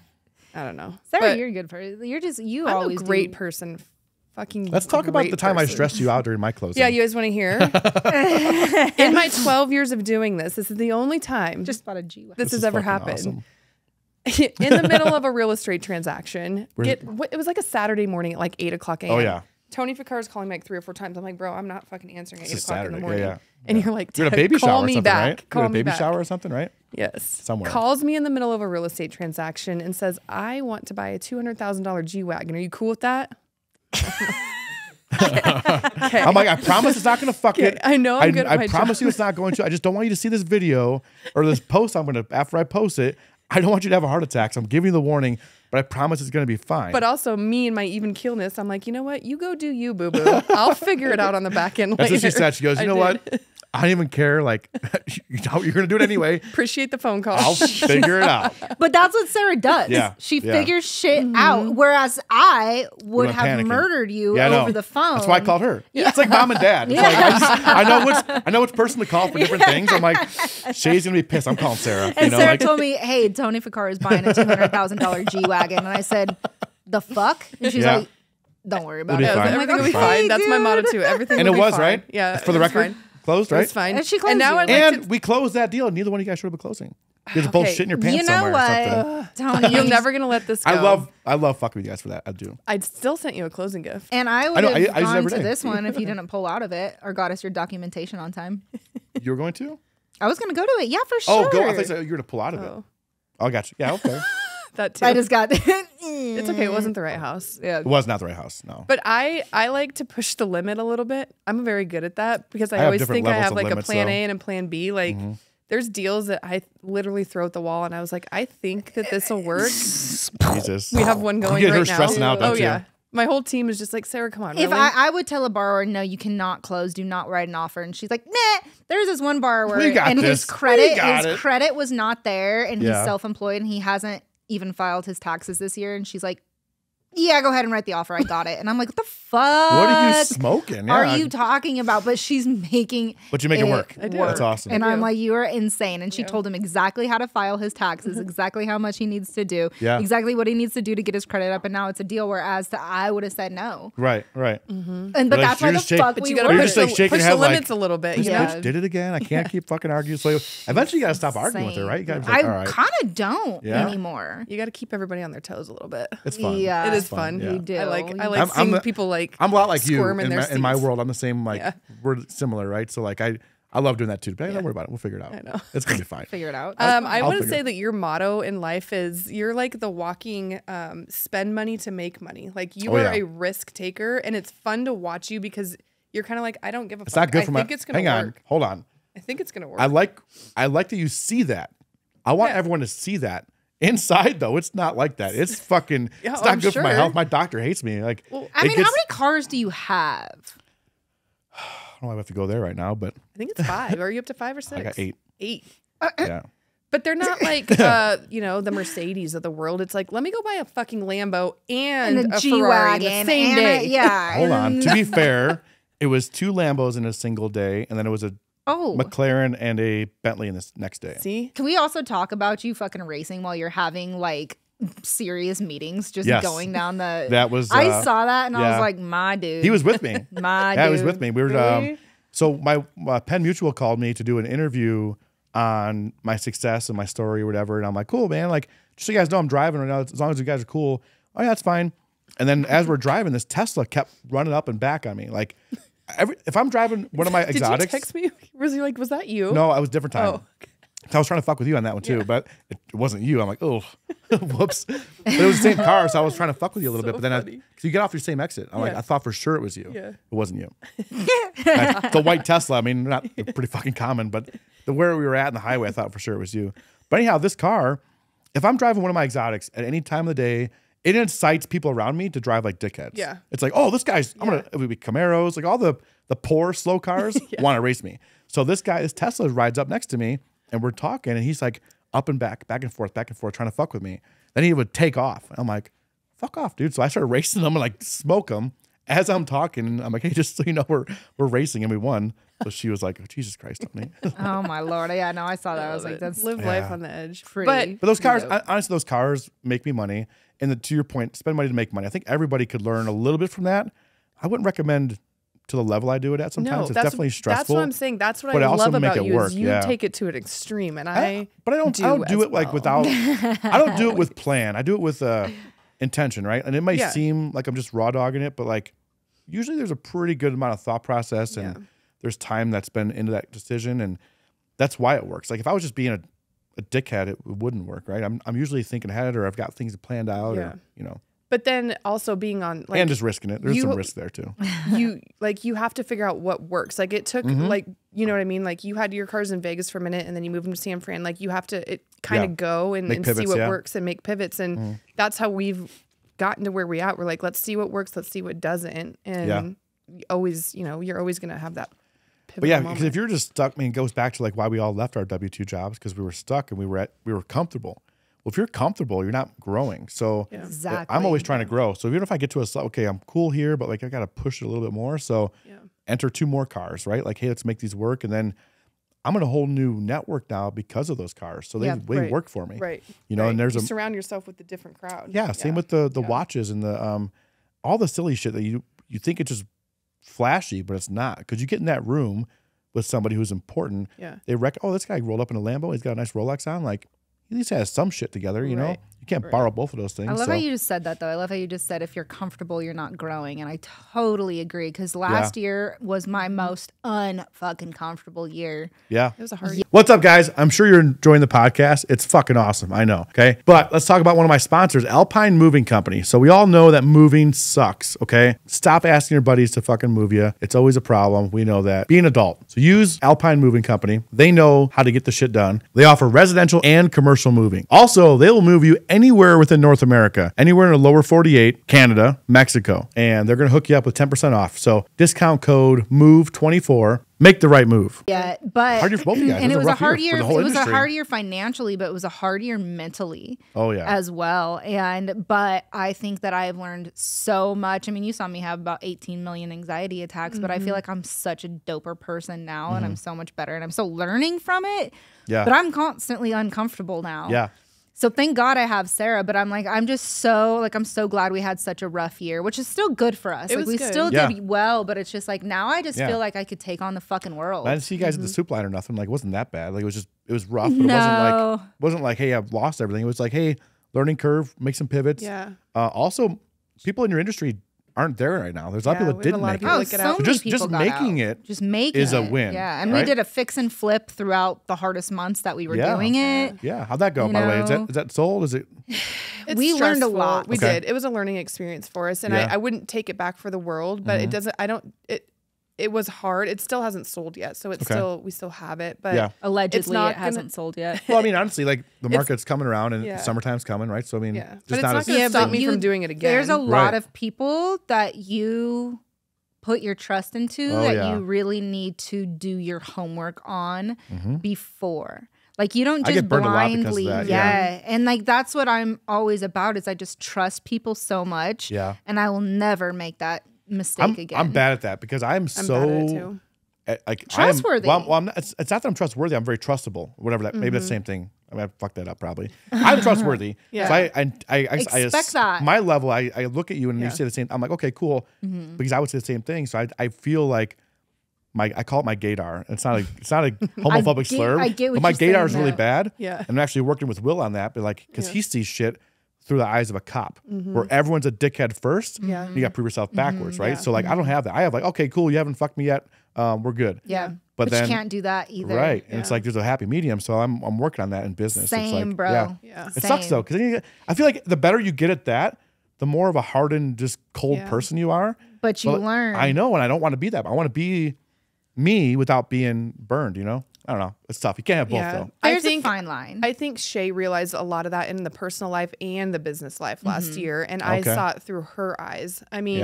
I don't know. Sarah, But you're a good person. You're just you I'm always a great do. person. Fucking. Let's talk about great the time I person. stressed you out during my closing. Yeah, you guys want to hear? In my 12 years of doing this, this is the only time Just bought a G Wagon. this has is ever fucking happened. awesome. In the middle of a real estate transaction, it was like a Saturday morning at like 8:00 a.m. Oh, yeah. Tony Ficar is calling me like 3 or 4 times. I'm like, bro, I'm not fucking answering at 8 It's a o'clock in the Saturday. morning. Yeah, yeah. And you're like, You're at a baby shower call or me something, back. right? Call You're at a me baby back. shower or something, right? Yes. Somewhere. Calls me in the middle of a real estate transaction and says, I want to buy a $200,000 G Wagon. Are you cool with that? Okay. I'm like, I promise it's not going to fuck it. I know I'm good at my I promise job. you it's not going to. I just don't want you to see this video or this post I'm going to, after I post it, I don't want you to have a heart attack. So I'm giving you the warning, but I promise it's going to be fine. But also me and my even keelness, I'm like, you know what? You go do you, boo boo. I'll figure it out on the back end That's later. what she said. She goes, you I know did. what? I don't even care. Like, you're going to do it anyway. Appreciate the phone call. I'll figure it out. But that's what Sarah does. Yeah, She yeah. figures shit Mm-hmm. out. Whereas I would went have panicking. murdered you Yeah, I know. over the phone. That's why I called her. It's like mom and dad. It's like I know which person to call for different things. I'm like, Shay's gonna be pissed. I'm calling Sarah. And Sarah like, told me, hey, Tony Ficar is buying a $200,000 G Wagon. And I said, the fuck? And she's Yeah. like, don't worry about It'll it. be I'm fine. like, Everything will be okay, fine. That's my dude. motto too. Everything and will it be was fine. right. Yeah. For the it was record, fine. closed, It right? was fine. And she closed now you. I'd like And we closed that deal. Neither one of you guys showed up at closing. You guys both Okay. shit in your pants You know somewhere or something. what, Tony? You're never gonna let this go. I love fucking with you guys for that. I do. I'd still sent you a closing gift. And I would I know, have I use it gone every to day. this one if you didn't pull out of it or got us your documentation on time. You were going to? I was going to go to it. Yeah, for sure. Oh, go. I thought you said you were going to pull out of it. Oh, Oh, I got you. Yeah, okay. that too. I just got It's okay. It wasn't the right house. Yeah. It was not the right house. No. But I like to push the limit a little bit. I'm very good at that because I have always different think I levels have of like limits, a plan though. A and a plan B. Like there's deals that I literally throw at the wall, and I was like, I think that this will work. Jesus. We have one going get her right now. stressing out, don't oh you? yeah, my whole team is just like, Sarah, come on. If really? I would tell a borrower, no, you cannot close, do not write an offer, and she's like, nah. There's this one borrower, We got and this. his credit, We got his it. credit was not there, and Yeah. he's self-employed, and he hasn't even filed his taxes this year, and she's like, yeah, go ahead and write the offer. I got it, and I'm like, what the fuck? What are you smoking? Are Yeah. you talking about? But she's making But you make it work. I do. That's awesome. And I I'm do. like, you are insane. And she Yeah. told him exactly how to file his taxes, exactly how much he needs to do, Yeah. exactly what he needs to do to get his credit up. And now it's a deal. Whereas I would have said no. Right. And But but that's why you're the just shake- fuck but we you gotta You're were. just like shaking push your the head like, limits a little bit. This You know? bitch did it again. I can't keep fucking arguing. So eventually you got to stop arguing with her, right? You got to be like, all I right. kind of don't Yeah. anymore. You got to keep everybody on their toes a little bit. It's fun. Yeah. It is It's fun. Yeah. You do. I like I'm seeing the- people like I'm a lot like you squirm in their in my seats. world. I'm the same. Like Yeah. we're similar, right? So like I love doing that too. But don't worry about it. We'll figure it out. I know. It's gonna be fine. Figure it out. I I'll want to figure say it. that your motto in life is you're like the walking spend money to make money. Like you Oh, are yeah. a risk taker, and it's fun to watch you because you're kind of like, I don't give a It's fuck. not good I for my. think it's gonna Hang on. work. Hold on. I think it's gonna work. I like that you see that. I want Yeah. everyone to see that. Inside though, it's not like that. It's fucking. Yeah, it's not I'm good for my sure. health. My doctor hates me. Like, I mean, how many cars do you have? I don't know if I have to go there right now, but I think it's 5. Are you up to 5 or 6? I got 8. 8. Yeah. But they're not like, you know, the Mercedes of the world. It's like, let me go buy a fucking Lambo and a G Ferrari Wagon in the same day. Yeah. Hold on. To be fair, it was 2 Lambos in a single day, and then it was a McLaren and a Bentley in this next day. See? Can we also talk about you fucking racing while you're having like serious meetings, just going down the... That was... I saw that and I was like, my dude. He was with me. My dude. Yeah, he was with me. We were... Really? So my Penn Mutual called me to do an interview on my success and my story or whatever. And I'm like, cool, man. Like, just so you guys know I'm driving right now. As long as you guys are cool. Oh, yeah, that's fine. And then as we're driving, this Tesla kept running up and back on me. Like, if I'm driving one of my exotics... Did you text me? Was he like, was that you? No, it was a different time. Oh, okay. I was trying to fuck with you on that one too, but it wasn't you. I'm like, oh, whoops. But it was the same car, so I was trying to fuck with you a little bit. But then so you get off your same exit. I'm like, I thought for sure it was you. Yeah. It wasn't you. The white Tesla, I mean, they're pretty fucking common, but where we were at in the highway, I thought for sure it was you. But anyhow, this car, if I'm driving one of my exotics at any time of the day, it incites people around me to drive like dickheads. Yeah. It's like, oh, this guy's, it would be Camaros, like all the poor, slow cars want to race me. So this Tesla rides up next to me, and we're talking, and he's like up and back and forth, trying to fuck with me. Then he would take off. I'm like, fuck off, dude. So I started racing him and like smoke him as I'm talking. I'm like, hey, just so you know, we're racing, and we won. So she was like, oh, Jesus Christ, Tony. Oh my Lord. Yeah, no, I saw that. I was like, that's live life on the edge. Pretty. But those cars, honestly, those cars make me money. And to your point, spend money to make money. I think everybody could learn a little bit from that. I wouldn't recommend to the level I do it at sometimes. It's definitely stressful. That's what I'm saying. That's what I love about you is you take it to an extreme, and I don't do it like without. I don't do it with plan. I do it with intention, right? And it might seem like I'm just raw dogging it, but like usually there's a pretty good amount of thought process, and there's time that's been into that decision, and that's why it works. Like if I was just being a dickhead, it wouldn't work, right? I'm usually thinking ahead, or I've got things planned out, or you know. But then also being on like, and just risking it. There's some risk there too. You have to figure out what works. Like it took like, you know what I mean? Like you had your cars in Vegas for a minute and then you moved them to San Fran. Like you have to kind of go and pivots, see what works and make pivots. And that's how we've gotten to where we're at. We're like, let's see what works. Let's see what doesn't. And always, you know, you're always going to have that pivot. But because if you're just stuck, I mean, it goes back to like why we all left our W-2 jobs, because we were stuck and we were comfortable. Well, if you're comfortable, you're not growing. So I'm always trying to grow. So even if I get to okay, I'm cool here, but like I got to push it a little bit more. So enter 2 more cars, right? Like, hey, let's make these work. And then I'm in a whole new network now because of those cars. So they work for me. Right. You know, and you surround yourself with a different crowd. Yeah. Same with the watches and the all the silly shit that you think it's just flashy, but it's not. Because you get in that room with somebody who's important. Yeah. They this guy rolled up in a Lambo. He's got a nice Rolex on. Like, he at least has some shit together, you know? You can't borrow both of those things. I love how you just said that, though. I love how you just said if you're comfortable, you're not growing. And I totally agree, because last year was my most unfucking comfortable year. Yeah. It was a hard year. What's up, guys? I'm sure you're enjoying the podcast. It's fucking awesome. I know, okay? But let's talk about one of my sponsors, Alpine Moving Company. So we all know that moving sucks, okay? Stop asking your buddies to fucking move you. It's always a problem. We know that. Be an adult. So use Alpine Moving Company. They know how to get the shit done. They offer residential and commercial moving. Also, they will move you anywhere within North America, anywhere in the lower 48, Canada, Mexico, and they're going to hook you up with 10% off. So discount code MOVE24. Make the right move. Yeah, but hard year for both of you guys. And it was a hard year. It was a hard year financially, but it was a hard year mentally. Oh yeah, as well. But I think that I have learned so much. I mean, you saw me have about 18 million anxiety attacks, but I feel like I'm such a doper person now, and I'm so much better, and I'm still learning from it. Yeah, but I'm constantly uncomfortable now. Yeah. So thank God I have Sarah, but I'm so glad we had such a rough year, which is still good for us. We still did well, but it's just like now I just feel like I could take on the fucking world. I didn't see you guys at the soup line or nothing. Like, it wasn't that bad. Like, it was rough, but it wasn't like, hey, I've lost everything. It was like, hey, learning curve, make some pivots. Yeah. Also, people in your industry aren't there right now. There's a lot of people that didn't make it. So just making it is a win. Yeah, and we did a fix and flip throughout the hardest months that we were doing it. Yeah, how'd that go, by the way? Is that sold? Is it? We learned a lot. We did. It was a learning experience for us, and I wouldn't take it back for the world, but it doesn't. It was hard. It still hasn't sold yet, so it's we still have it, but allegedly it hasn't sold yet. Well, I mean, honestly, like the market's coming around and summertime's coming, right? So I mean, but it's not going to stop me from doing it again. There's a lot of people that you put your trust into that you really need to do your homework on before. Like you don't I just get burned a lot because of blindly, that, yeah. And like that's what I'm always about is I just trust people so much. Yeah. And I will never make that mistake again. I'm bad at that because I'm bad at it so too. Trustworthy. I'm not, it's not that I'm trustworthy. I'm very trustable. Whatever that. Maybe that's the same thing. I mean, I fucked that up probably. I'm trustworthy. Yeah. So I Expect that. My level. I look at you and you say the same. I'm like, okay, cool, because I would say the same thing. So I feel like I call it my gaydar. It's not a homophobic slur. I get what but my you're saying, gaydar is really though. bad. Yeah. And I'm actually working with Will on that, but like because he sees shit through the eyes of a cop, where everyone's a dickhead first. Yeah. You got to prove yourself backwards, right? Yeah. So like I don't have that. I have like, okay, cool, you haven't fucked me yet. We're good. Yeah. But then you can't do that either. Right. And it's like there's a happy medium. So I'm working on that in business. Same, it's like, bro. Yeah. Yeah. It sucks though, because I feel like the better you get at that, the more of a hardened, just cold Yeah. person you are. But you learn. I know, and I don't want to be that. I want to be me without being burned, you know? I don't know. It's tough. You can't have both though. There's a fine line. I think Shay realized a lot of that in the personal life and the business life last year, and I saw it through her eyes. I mean,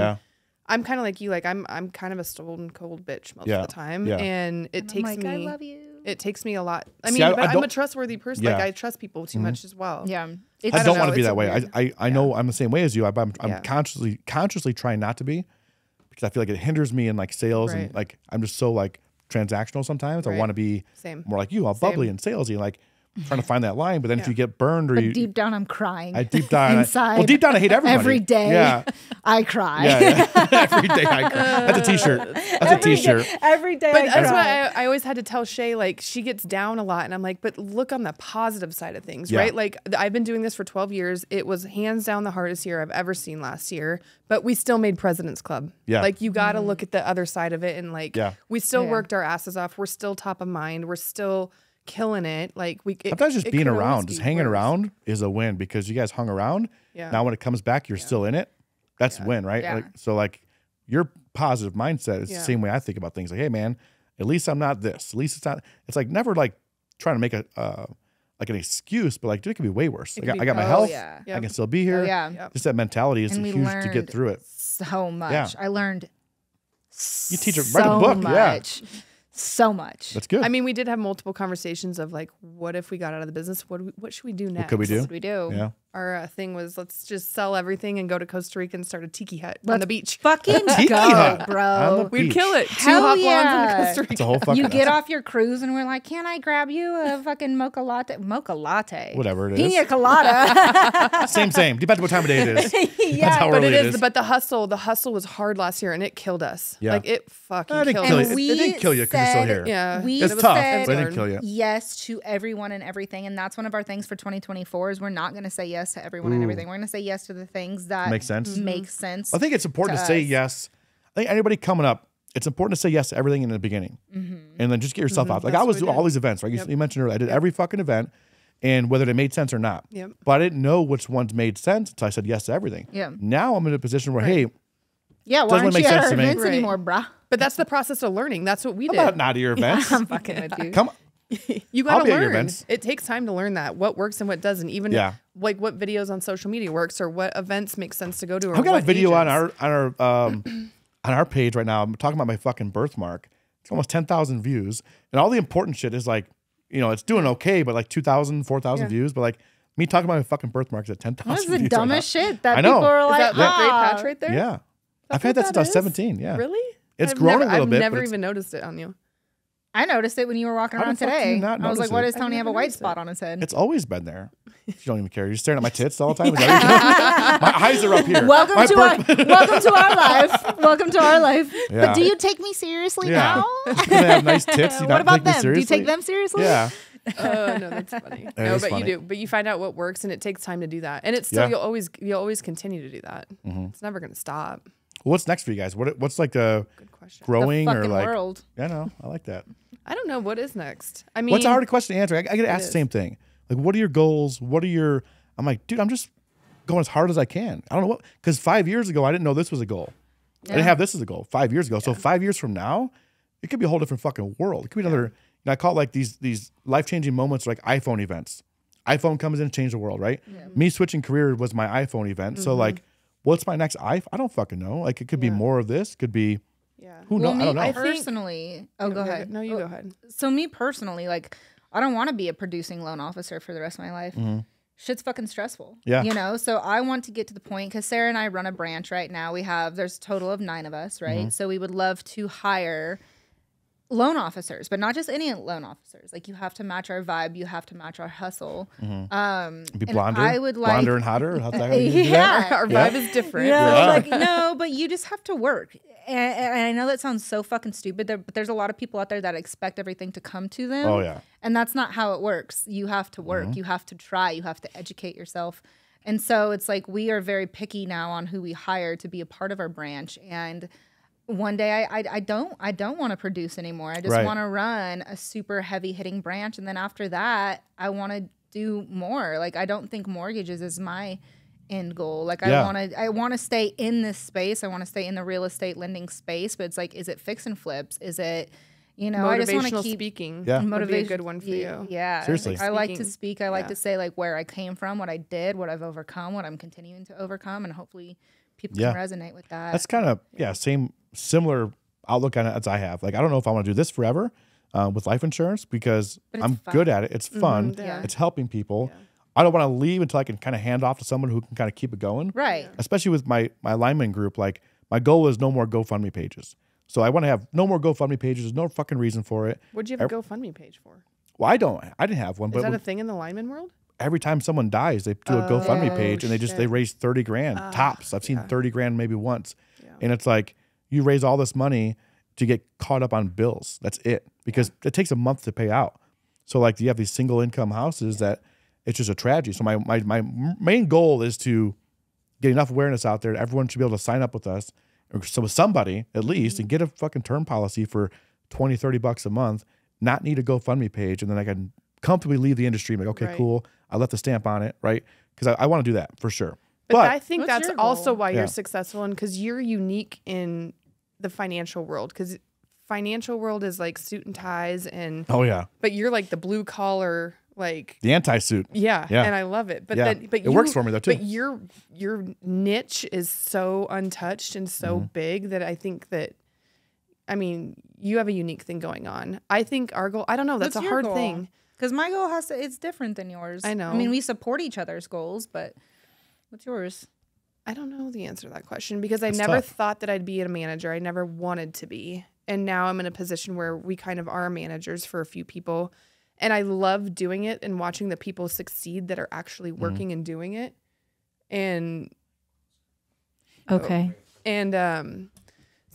I'm kind of like you. Like I'm kind of a stone cold bitch most of the time, and it takes like, me. I love you. It takes me a lot. I See, mean, I but I'm don't- a trustworthy person. Like I trust people too much as well. Yeah. I don't want to be It's that way. weird. I know I'm the same way as you. I'm consciously trying not to be, because I feel like it hinders me in like sales and Right. like I'm just so like transactional sometimes. I Right. want to be Same. more like you, all bubbly and salesy, like trying to find that line. But then if you get burned or But you deep down, I'm crying. deep down, inside. well, deep down, I hate everybody. Every day. Yeah. I cry. Yeah. Every day I cry. That's a t-shirt. That's a t-shirt. Every day. But I that's cry. why I always had to tell Shay, like, she gets down a lot. And I'm like, but look on the positive side of things, Yeah. right? Like, I've been doing this for 12 years. It was hands down the hardest year I've ever seen last year, but we still made President's Club. Yeah. Like, you got to look at the other side of it. And, like, we still worked our asses off. We're still top of mind. We're still killing it. Like, Sometimes just being around, just hanging around is a win, because you guys hung around. Yeah. Now when it comes back, you're still in it. That's a win, right? Yeah. Like, so like your positive mindset is the same way I think about things. Like, hey man, at least I'm not this. At least it's not. It's like never like trying to make a like an excuse, but like dude, it could be way worse. Like, I got my health. yeah. I can still be here. yeah. Just that mentality is And we huge to get learned through it. So much. Yeah. I learned You teach it. so Write a book. much. So much. That's good. I mean, we did have multiple conversations of like, what if we got out of the business? What should we do next? what could we do? What we do. Yeah. Our thing was, let's just sell everything and go to Costa Rica and start a tiki hut on the beach. Fucking Tiki go, hut on bro. the We'd beach. kill it. Hell 2 hot yeah. blondes in Costa Rica. It's a whole fucking. You get off your cruise and we're like, can I grab you a fucking mocha latte? Mocha latte. Whatever it is. Pina colada. Same. Depends what time of day it is. That's how But early it is. But the hustle was hard last year, and it killed us. Yeah. Like it fucking It didn't killed kill us. you. It didn't kill you because you're still here. Yeah, We It's tough, said but it didn't kill you. yes to everyone and everything. And that's one of our things for 2024 is we're not going to say yes to everyone and everything. We're going to say yes to the things that Makes sense. Make sense. I think it's important to say us. yes. I think anybody coming up, it's important to say yes to everything in the beginning, and then just get yourself out. Like I was doing all these events, right? You mentioned earlier, I did every fucking event, and whether they made sense or not. Yep. But I didn't know which ones made sense until I said yes to everything. Yeah. Now I'm in a position where, hey, Yeah, why Doesn't aren't make you at sense our to me. events Right. anymore, bruh? But that's the process of learning. That's what we I'm did. not at your events. I'm fucking with you. Come on. You I'll got to be at your learn. events. It takes time to learn that what works and what doesn't. Even like what videos on social media works or what events make sense to go to. Or I've got a what video on agents. on our page right now. I'm talking about my fucking birthmark. It's almost 10,000 views, and all the important shit is like, you know, it's doing okay, but like 2,000, 4,000 views. But like me talking about my fucking birthmark is at 10,000 That's views. the dumbest shit that I know. people are Is like, that the great ah. patch right there? Yeah, I've That's had that what since I was is? 17. Yeah, Really? It's I've grown never, a little I've bit. never but it's- even noticed it on you. I noticed it when you were walking How the around fuck do you today. not I was like, notice why it? does Tony have a never white noticed spot it. on his head? It's always been there. You don't even care. You're staring at my tits all the time. Is that what you're doing? My eyes are up here. Welcome My to our life. Welcome to our life. Yeah. But do you take me seriously Yeah. now? You're gonna have nice tits. You What not about take me them? Do you seriously? take them seriously? Yeah. Oh no, that's funny. It No, is but funny. you do. But you find out what works, and it takes time to do that. And it's still Yeah. you'll always continue to do that. It's never going to stop. What's next for you guys? What's like a Good question. growing The or fucking like? world. I know. I like that. I don't know what is next. I mean, What's a hard question to answer? I get asked the is. same thing. Like, what are your goals? What are your? I'm like, dude, I'm just going as hard as I can. I don't know what, because 5 years ago I didn't know this was a goal. I didn't have this as a goal 5 years ago. So 5 years from now, it could be a whole different fucking world. It could be another. You know, I call it like these life changing moments, like iPhone events. iPhone comes in and changes the world, right? Me switching career was my iPhone event. So like, what's my next iPhone? I don't fucking know. Like, it could be more of this. Could be. Yeah. Who knows? I don't know. Me personally. Oh, go ahead. No, you go ahead. So me personally, like I don't want to be a producing loan officer for the rest of my life. Shit's fucking stressful. Yeah. You know, so I want to get to the point, because Sarah and I run a branch right now. There's a total of 9 of us, right? So we would love to hire loan officers, but not just any loan officers. Like, you have to match our vibe. You have to match our hustle. Be and blonder, I would like, blonder and hotter. How's that? How you do that? Our vibe is different. Like, no, but you just have to work. And I know that sounds so fucking stupid, but there's a lot of people out there that expect everything to come to them. Oh, yeah. And that's not how it works. You have to work. You have to try. You have to educate yourself. And so it's like, we are very picky now on who we hire to be a part of our branch. And one day I don't want to produce anymore. I just want to run a super heavy hitting branch. And then after that, I want to do more. Like, I don't think mortgages is my end goal. Like, I want to stay in this space. I want to stay in the real estate lending space, but it's like, is it fix and flips? Is it, you know, I just want to keep speaking. Yeah. Would be a good one for you. Yeah. Seriously. I like to speak. I like to say, like, where I came from, what I did, what I've overcome, what I'm continuing to overcome, and hopefully people can resonate with that. That's kind of, similar outlook on it as I have. Like, I don't know if I want to do this forever with life insurance, because I'm good at it. It's fun. It's helping people. Yeah. I don't want to leave until I can kind of hand off to someone who can kind of keep it going. Right. Especially with my lineman group. Like, my goal is no more GoFundMe pages. So I want to have no more GoFundMe pages. There's no fucking reason for it. What'd you have a GoFundMe page for? Well, I didn't have one. Is that a thing in the lineman world? Every time someone dies, they do a GoFundMe page, and they raise 30 grand tops. I've seen 30 grand maybe once. Yeah. And it's like, you raise all this money to get caught up on bills. That's it. Because it takes a month to pay out. So, like, you have these single income houses that it's just a tragedy. So my main goal is to get enough awareness out there that everyone should be able to sign up with us, or so with somebody at least, and get a fucking term policy for $20-$30 a month, not need a GoFundMe page, and then I can comfortably leave the industry and be like, okay, cool, I left the stamp on it, right? Because I want to do that for sure. But I think that's also why you're successful, and because you're unique in the financial world, because financial world is like suit and ties, and but you're like the blue collar, like the anti-suit. Yeah, and I love it. But it works for me though too. But your niche is so untouched and so big that I think that, I mean, you have a unique thing going on. I think our goal, I don't know, that's a hard thing. Because my goal it's different than yours. I know. I mean, we support each other's goals, but what's yours? I don't know the answer to that question, because I never thought that I'd be a manager. I never wanted to be. And now I'm in a position where we kind of are managers for a few people. And I love doing it and watching the people succeed that are actually working and doing it. And so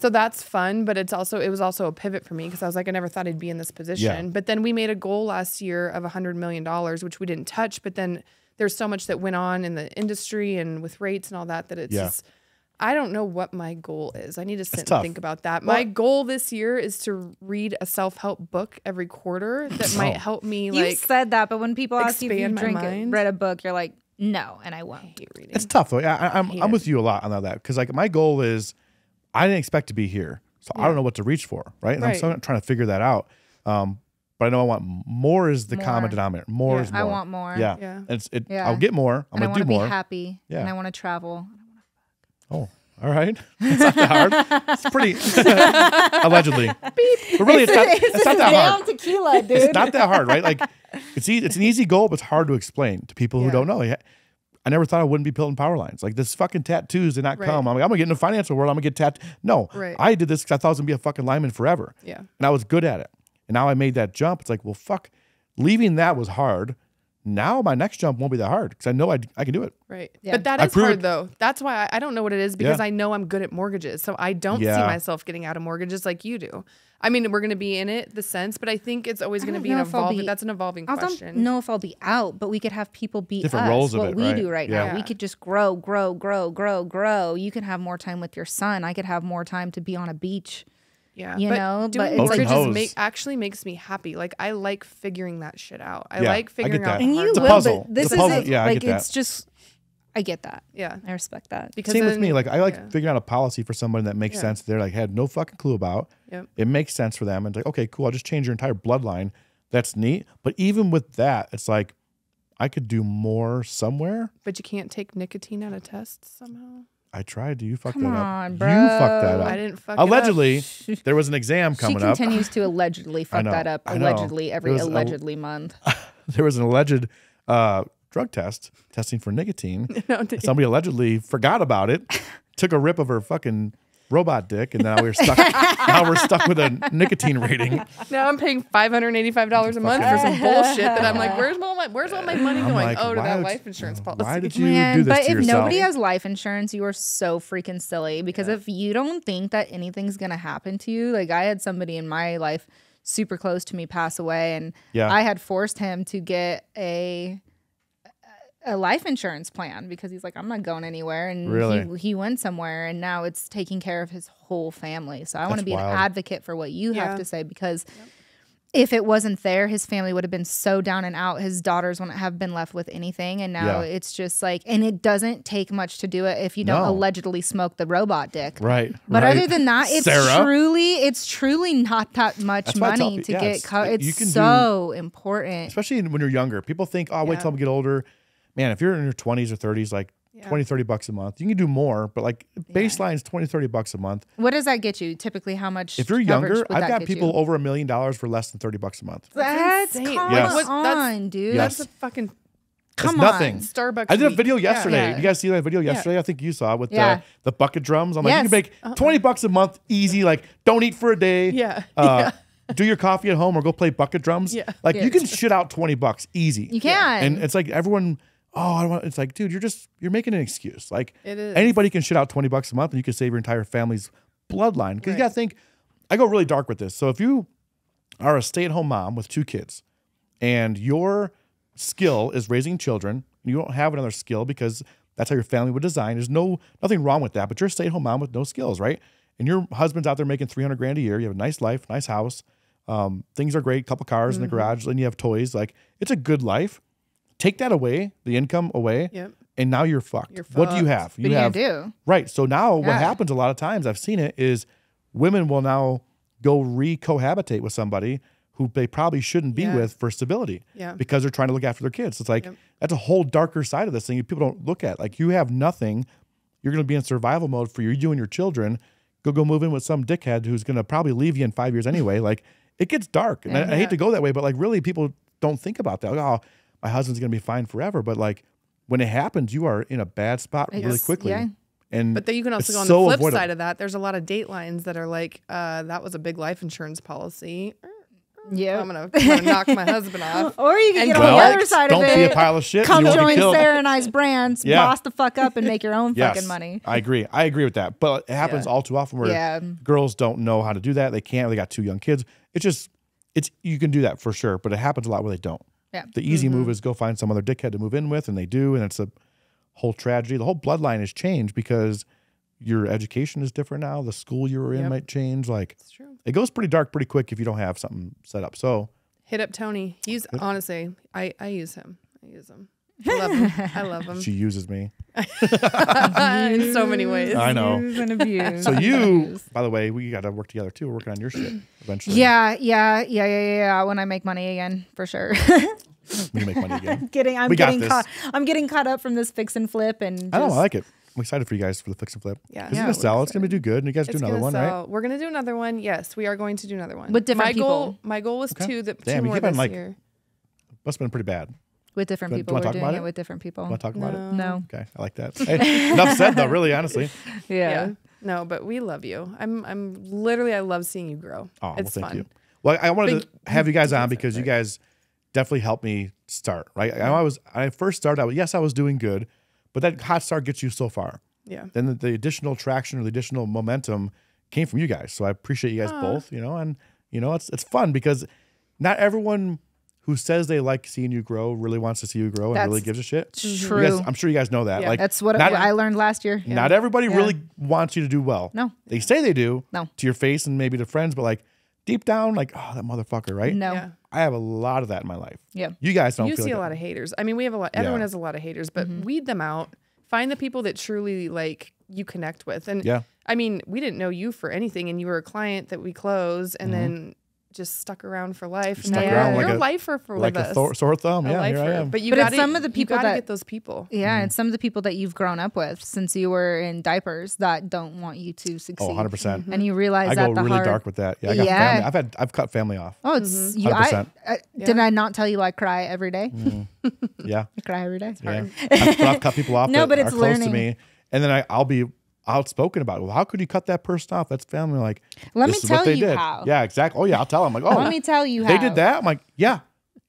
that's fun, but it was also a pivot for me, because I was like, I never thought I'd be in this position. But then we made a goal last year of $100 million, which we didn't touch. But then there's so much that went on in the industry and with rates and all that it's just, I don't know what my goal is. I need to sit and think about that. My goal this year is to read a self-help book every quarter that might help me. You said that, but when people ask you if you read a book, you're like, no, and I won't. I hate reading. It's tough though. Yeah, I'm with you a lot on that, because like my goal is, I didn't expect to be here, so I don't know what to reach for, right? And I'm still trying to figure that out. But I know I want more is the common denominator. More is more. I want more. Yeah. I'll get more. I'm going to do more. I want to be happy. Yeah. And I want to travel. Oh, all right. It's not that hard. It's pretty allegedly. Beep. But really, it's not that hard. Tequila, dude. It's not that hard, right? Like, it's an easy goal, but it's hard to explain to people who don't know. I never thought I wouldn't be building power lines. Like, this fucking tattoos did not come. I'm like, I'm going to get in the financial world. I'm going to get tattooed. No. I did this because I thought I was going to be a fucking lineman forever. Yeah. And I was good at it. And now I made that jump. It's like, well, fuck. Leaving that was hard. Now my next jump won't be that hard, because I know I can do it. Right. Yeah. But that is hard, though. That's why I don't know what it is, because I know I'm good at mortgages. So I don't see myself getting out of mortgages like you do. I mean, we're going to be in it, the sense, but I think it's always going to be an evolving. That's an evolving question. I don't know if I'll be out, but we could have people be different roles of what it, we do right now. We could just grow. You can have more time with your son. I could have more time to be on a beach. Yeah, you know, but mortgages actually makes me happy. Like, I like figuring that shit out. I like figuring out. And you will, but this is like it's just. I get that. Yeah, I respect that. Because same with me. Like, I like figuring out a policy for somebody that makes sense. They're like, had no fucking clue about. Yep. It makes sense for them, and it's like, okay, cool. I'll just change your entire bloodline. That's neat. But even with that, it's like, I could do more somewhere. But you can't take nicotine out of tests somehow. I tried to. You fucked Come that on, up. bro. You fucked that up. I didn't fuck Allegedly, there was an exam coming She up. continues to allegedly fuck know, that up. I know. Allegedly, every There was allegedly month. There was an alleged drug test testing for nicotine. Somebody allegedly forgot about it, took a rip of her fucking robot dick, and now we're stuck. Now we're stuck with a nicotine rating. Now I'm paying $585 a month for some bullshit that I'm like, where's all my money going? like, to why that would life insurance policy. Why did you Man, do this but to if yourself? nobody has life insurance, you are so freaking silly. Because if you don't think that anything's gonna happen to you, like I had somebody in my life super close to me pass away, and I had forced him to get a life insurance plan because he's like, I'm not going anywhere, and he went somewhere, and now it's taking care of his whole family. So I want to be wild. an advocate for what you have to say, because if it wasn't there, his family would have been so down and out. His daughters wouldn't have been left with anything, and now it's just like, and it doesn't take much to do it if you don't allegedly smoke the robot dick, right? But other than that, it's truly not that much money to get covered. It's so important, especially when you're younger. People think, oh, wait till I get older. Man, if you're in your 20s or 30s, like $20-$30 a month, you can do more, but like baseline is $20-$30 a month. What does that get you? Typically, how much? If you're younger, I've got people over $1 million for less than $30 a month. That's insane. on, dude. That's a fucking nothing. Starbucks. I did a video yesterday. Yeah. You guys see that video yesterday? I think you saw it with the bucket drums. I'm like, you can make $20 a month easy. Like, don't eat for a day. Do your coffee at home or go play bucket drums. Like you can shit out $20 easy. You can. And it's like everyone, I don't want. It's like, dude, you're making an excuse. Like it is. Anybody can shit out $20 a month and you can save your entire family's bloodline. Because you got to think, I go really dark with this. So if you are a stay-at-home mom with 2 kids and your skill is raising children, and you don't have another skill because that's how your family would design. There's nothing wrong with that, but you're a stay-at-home mom with no skills, right? And your husband's out there making $300,000 a year. You have a nice life, nice house. Things are great, couple cars in the garage, and you have toys. Like, it's a good life. Take that away, the income away, and now you're fucked. What do you have? What are you do? Right. So now what happens a lot of times, I've seen it, is women will now go re-cohabitate with somebody who they probably shouldn't be with for stability because they're trying to look after their kids. It's like, that's a whole darker side of this thing people don't look at. Like, you have nothing. You're going to be in survival mode for you and your children. Go move in with some dickhead who's going to probably leave you in 5 years anyway. Like, it gets dark. And I hate to go that way, but like, really, people don't think about that. Like, oh, my husband's going to be fine forever. But like, when it happens, you are in a bad spot really quickly. But then you can also go on the flip side of that. There's a lot of datelines that are like, that was a big life insurance policy. Yeah, I'm gonna knock my husband off. Or you can get on the other side of it. Don't be a pile of shit. Come join Sarah and I's brands, boss the fuck up, and make your own fucking money. I agree with that. But it happens all too often where girls don't know how to do that. They can't. They got 2 young kids. It's you can do that for sure, but it happens a lot where they don't. The easy move is go find some other dickhead to move in with, and they do, and it's a whole tragedy. The whole bloodline has changed because your education is different now. The school you were in might change. Like, it's true. It goes pretty dark pretty quick if you don't have something set up. So hit up Tony. He's honestly, I use him. I love him. I love him. She uses me in so many ways. I know. Use and abuse. So you, by the way, we got to work together too. We're working on your shit eventually. Yeah. When I make money again, for sure. When you make money again. I'm getting caught up from this fix and flip, and I like it. I'm excited for you guys for the fix and flip. Yeah. It's going to sell. It's going to do good. And you guys do another one, right? We're going to do another one. Yes, we are going to do another one. With different people. My goal was 2 more this this year. Must have been pretty bad. With different people. We're doing it with different people. Want to talk about it? No. Okay. I like that. Hey, enough said though, really, honestly. Yeah. No, but we love you. I'm literally, I love seeing you grow. Oh, it's thank fun. you. Well, I wanted to have you guys on because you guys definitely helped me start, right? I first started, I was doing good, but that hot start gets you so far. Yeah. Then the additional traction or the additional momentum came from you guys. So I appreciate you guys both, and it's fun because not everyone who says they like seeing you grow really wants to see you grow and really gives a shit. True. I'm sure you guys know that. Yeah. Like, that's what I learned last year. Not everybody really wants you to do well. No. They say they do to your face and maybe to friends, but like deep down, like, oh, that motherfucker, right? No. Yeah. I have a lot of that in my life. Yeah. You guys don't You feel see like a lot of haters. I mean, we have a lot. Everyone has a lot of haters, but weed them out. Find the people that truly like you connect with. And I mean, we didn't know you for anything, and you were a client that we closed, and then just stuck around for life. Stuck And around you're like a lifer for like with a us. sore thumb. A Yeah, here I lifer. am. But you But it's gotta, some of the people you gotta that- get those people. Yeah, and some of the people that you've grown up with since you were in diapers that don't want you to succeed. Oh, 100%. And you realize I that go the really hard... dark with that. Yeah, I got Yeah. family. I've cut family off. Oh, it's you. 100%. Did I not tell you I cry every day? Yeah. I cry every day. Yeah. I've cut people off No, that but are it's close to learning. me. And then I'll be outspoken about it. Well, how could you cut that person off? That's family. Like, Let this me is what tell they you did. how. Yeah, exactly. Oh, yeah, I'll tell them. Like, oh, Let me tell you how. they did that? I'm like, yeah.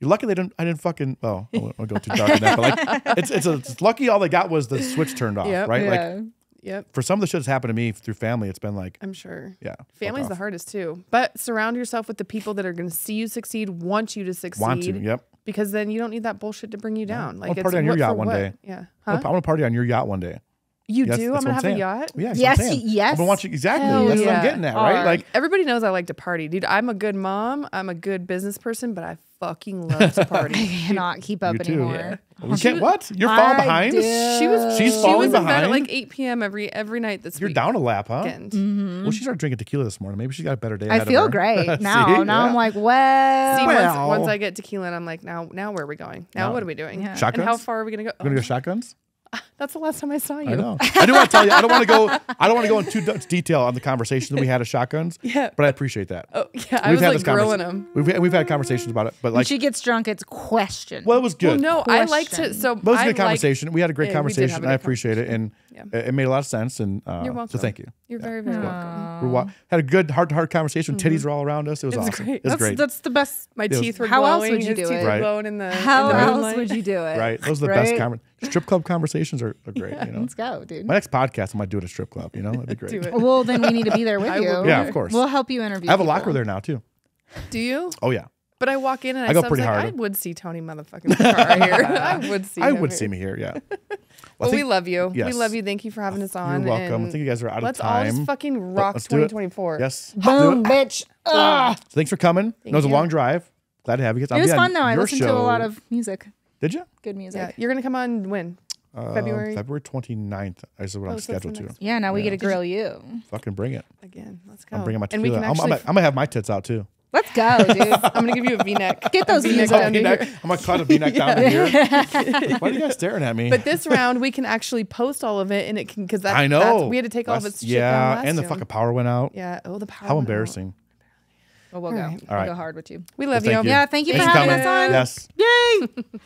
You're lucky I didn't fucking, oh, I won't go too dark in that. But like, it's lucky all they got was the switch turned off, Yep. right? Yeah. Like, Yep. for some of the shit that's happened to me through family, it's been like, I'm sure. yeah. Family's fuck the off. hardest too. But surround yourself with the people that are going to see you succeed, want you to succeed. Want to, yep. Because then you don't need that bullshit to bring you down. Like, I'll party on your what yacht for one what? day. Yeah. I Huh? want to party on your yacht one day. You Yes, do? I'm that's going to what have a saying. yacht? Yeah, that's Yes, what I'm saying. yes. I've been watching, exactly. Hell That's what yeah. I'm getting at, right? Like, Everybody knows I like to party, dude. I'm a good mom. I'm a good business person, but I fucking love to party. I cannot keep up you too. anymore. You can't, what? You're falling I behind? do. She's She falling was in bed behind? at like 8 p.m. every night this You're week. down a lap, huh? Weekend. Well, she started drinking tequila this morning. Maybe she's got a better day I ahead of feel her. great See? now. Now Yeah. I'm like, well, See, Well. once I get tequila, and I'm like, now where are we going? Now No. what are we doing? Yeah. Shotguns? And how far are we gonna go? We're gonna go shotguns? That's the last time I saw you. I know. I do want to tell you. I don't want to go into too much detail on the conversation that we had of shotguns. Yeah. But I appreciate that. Oh yeah, I was like grilling them. We've had conversations about it, but when like, she gets drunk, it's question. well, it was Well, good. no, I liked Question. it. So But it was a I good conversation. We had a great Yeah, we did have a conversation. good I appreciate it, and it made a lot of sense. And You're welcome. so thank you. You're very very welcome. Had a good heart-to-heart conversation. Titties were all around us. It was It was awesome. great. It was great. That's the best. My was- teeth were How else glowing. would you His do teeth it? were Right. glowing in the How in the else moonlight. would you do it? Right. Those are the Right? best strip club conversations are great. You know. Let's go, dude. My next podcast, I might do it at a strip club. You know, that'd be great. Do it. Well, then we need to be there with I you. will be Yeah, there. of course. We'll help you interview. I have a people. locker there now too. Do you? Oh yeah. But I walk in and I go I was pretty like, hard. I would see Tony motherfucking Car here. I would see. I him would here. see me here. Yeah. Well, we love you. Yes. We love you. Thank you for having us on. You're welcome. I and think you guys are out of let's time. all just fucking rock Let's do it. 2024. Yes. Boom, Do it. bitch. Ugh. So thanks for coming. It was a you. long drive. Glad to have you guys. It was fun though. I listened to a lot of music. Did you? Good music. Yeah, you're gonna come on when? February? February 29th is what I'm so it's the scheduled to. next- Yeah, now we get to grill you. Fucking bring it. Again, let's go. I'm bringing my And we tequila. can I'm actually. gonna have my tits out too. Let's go, dude. I'm gonna give you a V-neck. Get those A V-neck views down up. to here. I'm gonna cut a V-neck down to here. Why are you guys staring at me? But this round, we can actually post all of it, and it can because that. I know. we had to take all of its shit down Yeah, last and the year. fucking power went out. Yeah. Oh, the power. How went out. embarrassing. Well, we'll go. All right. We'll right. go hard with you. We love Well, thank you. you. Yeah, thank you Thanks for for having coming. us on. Yes. Yay!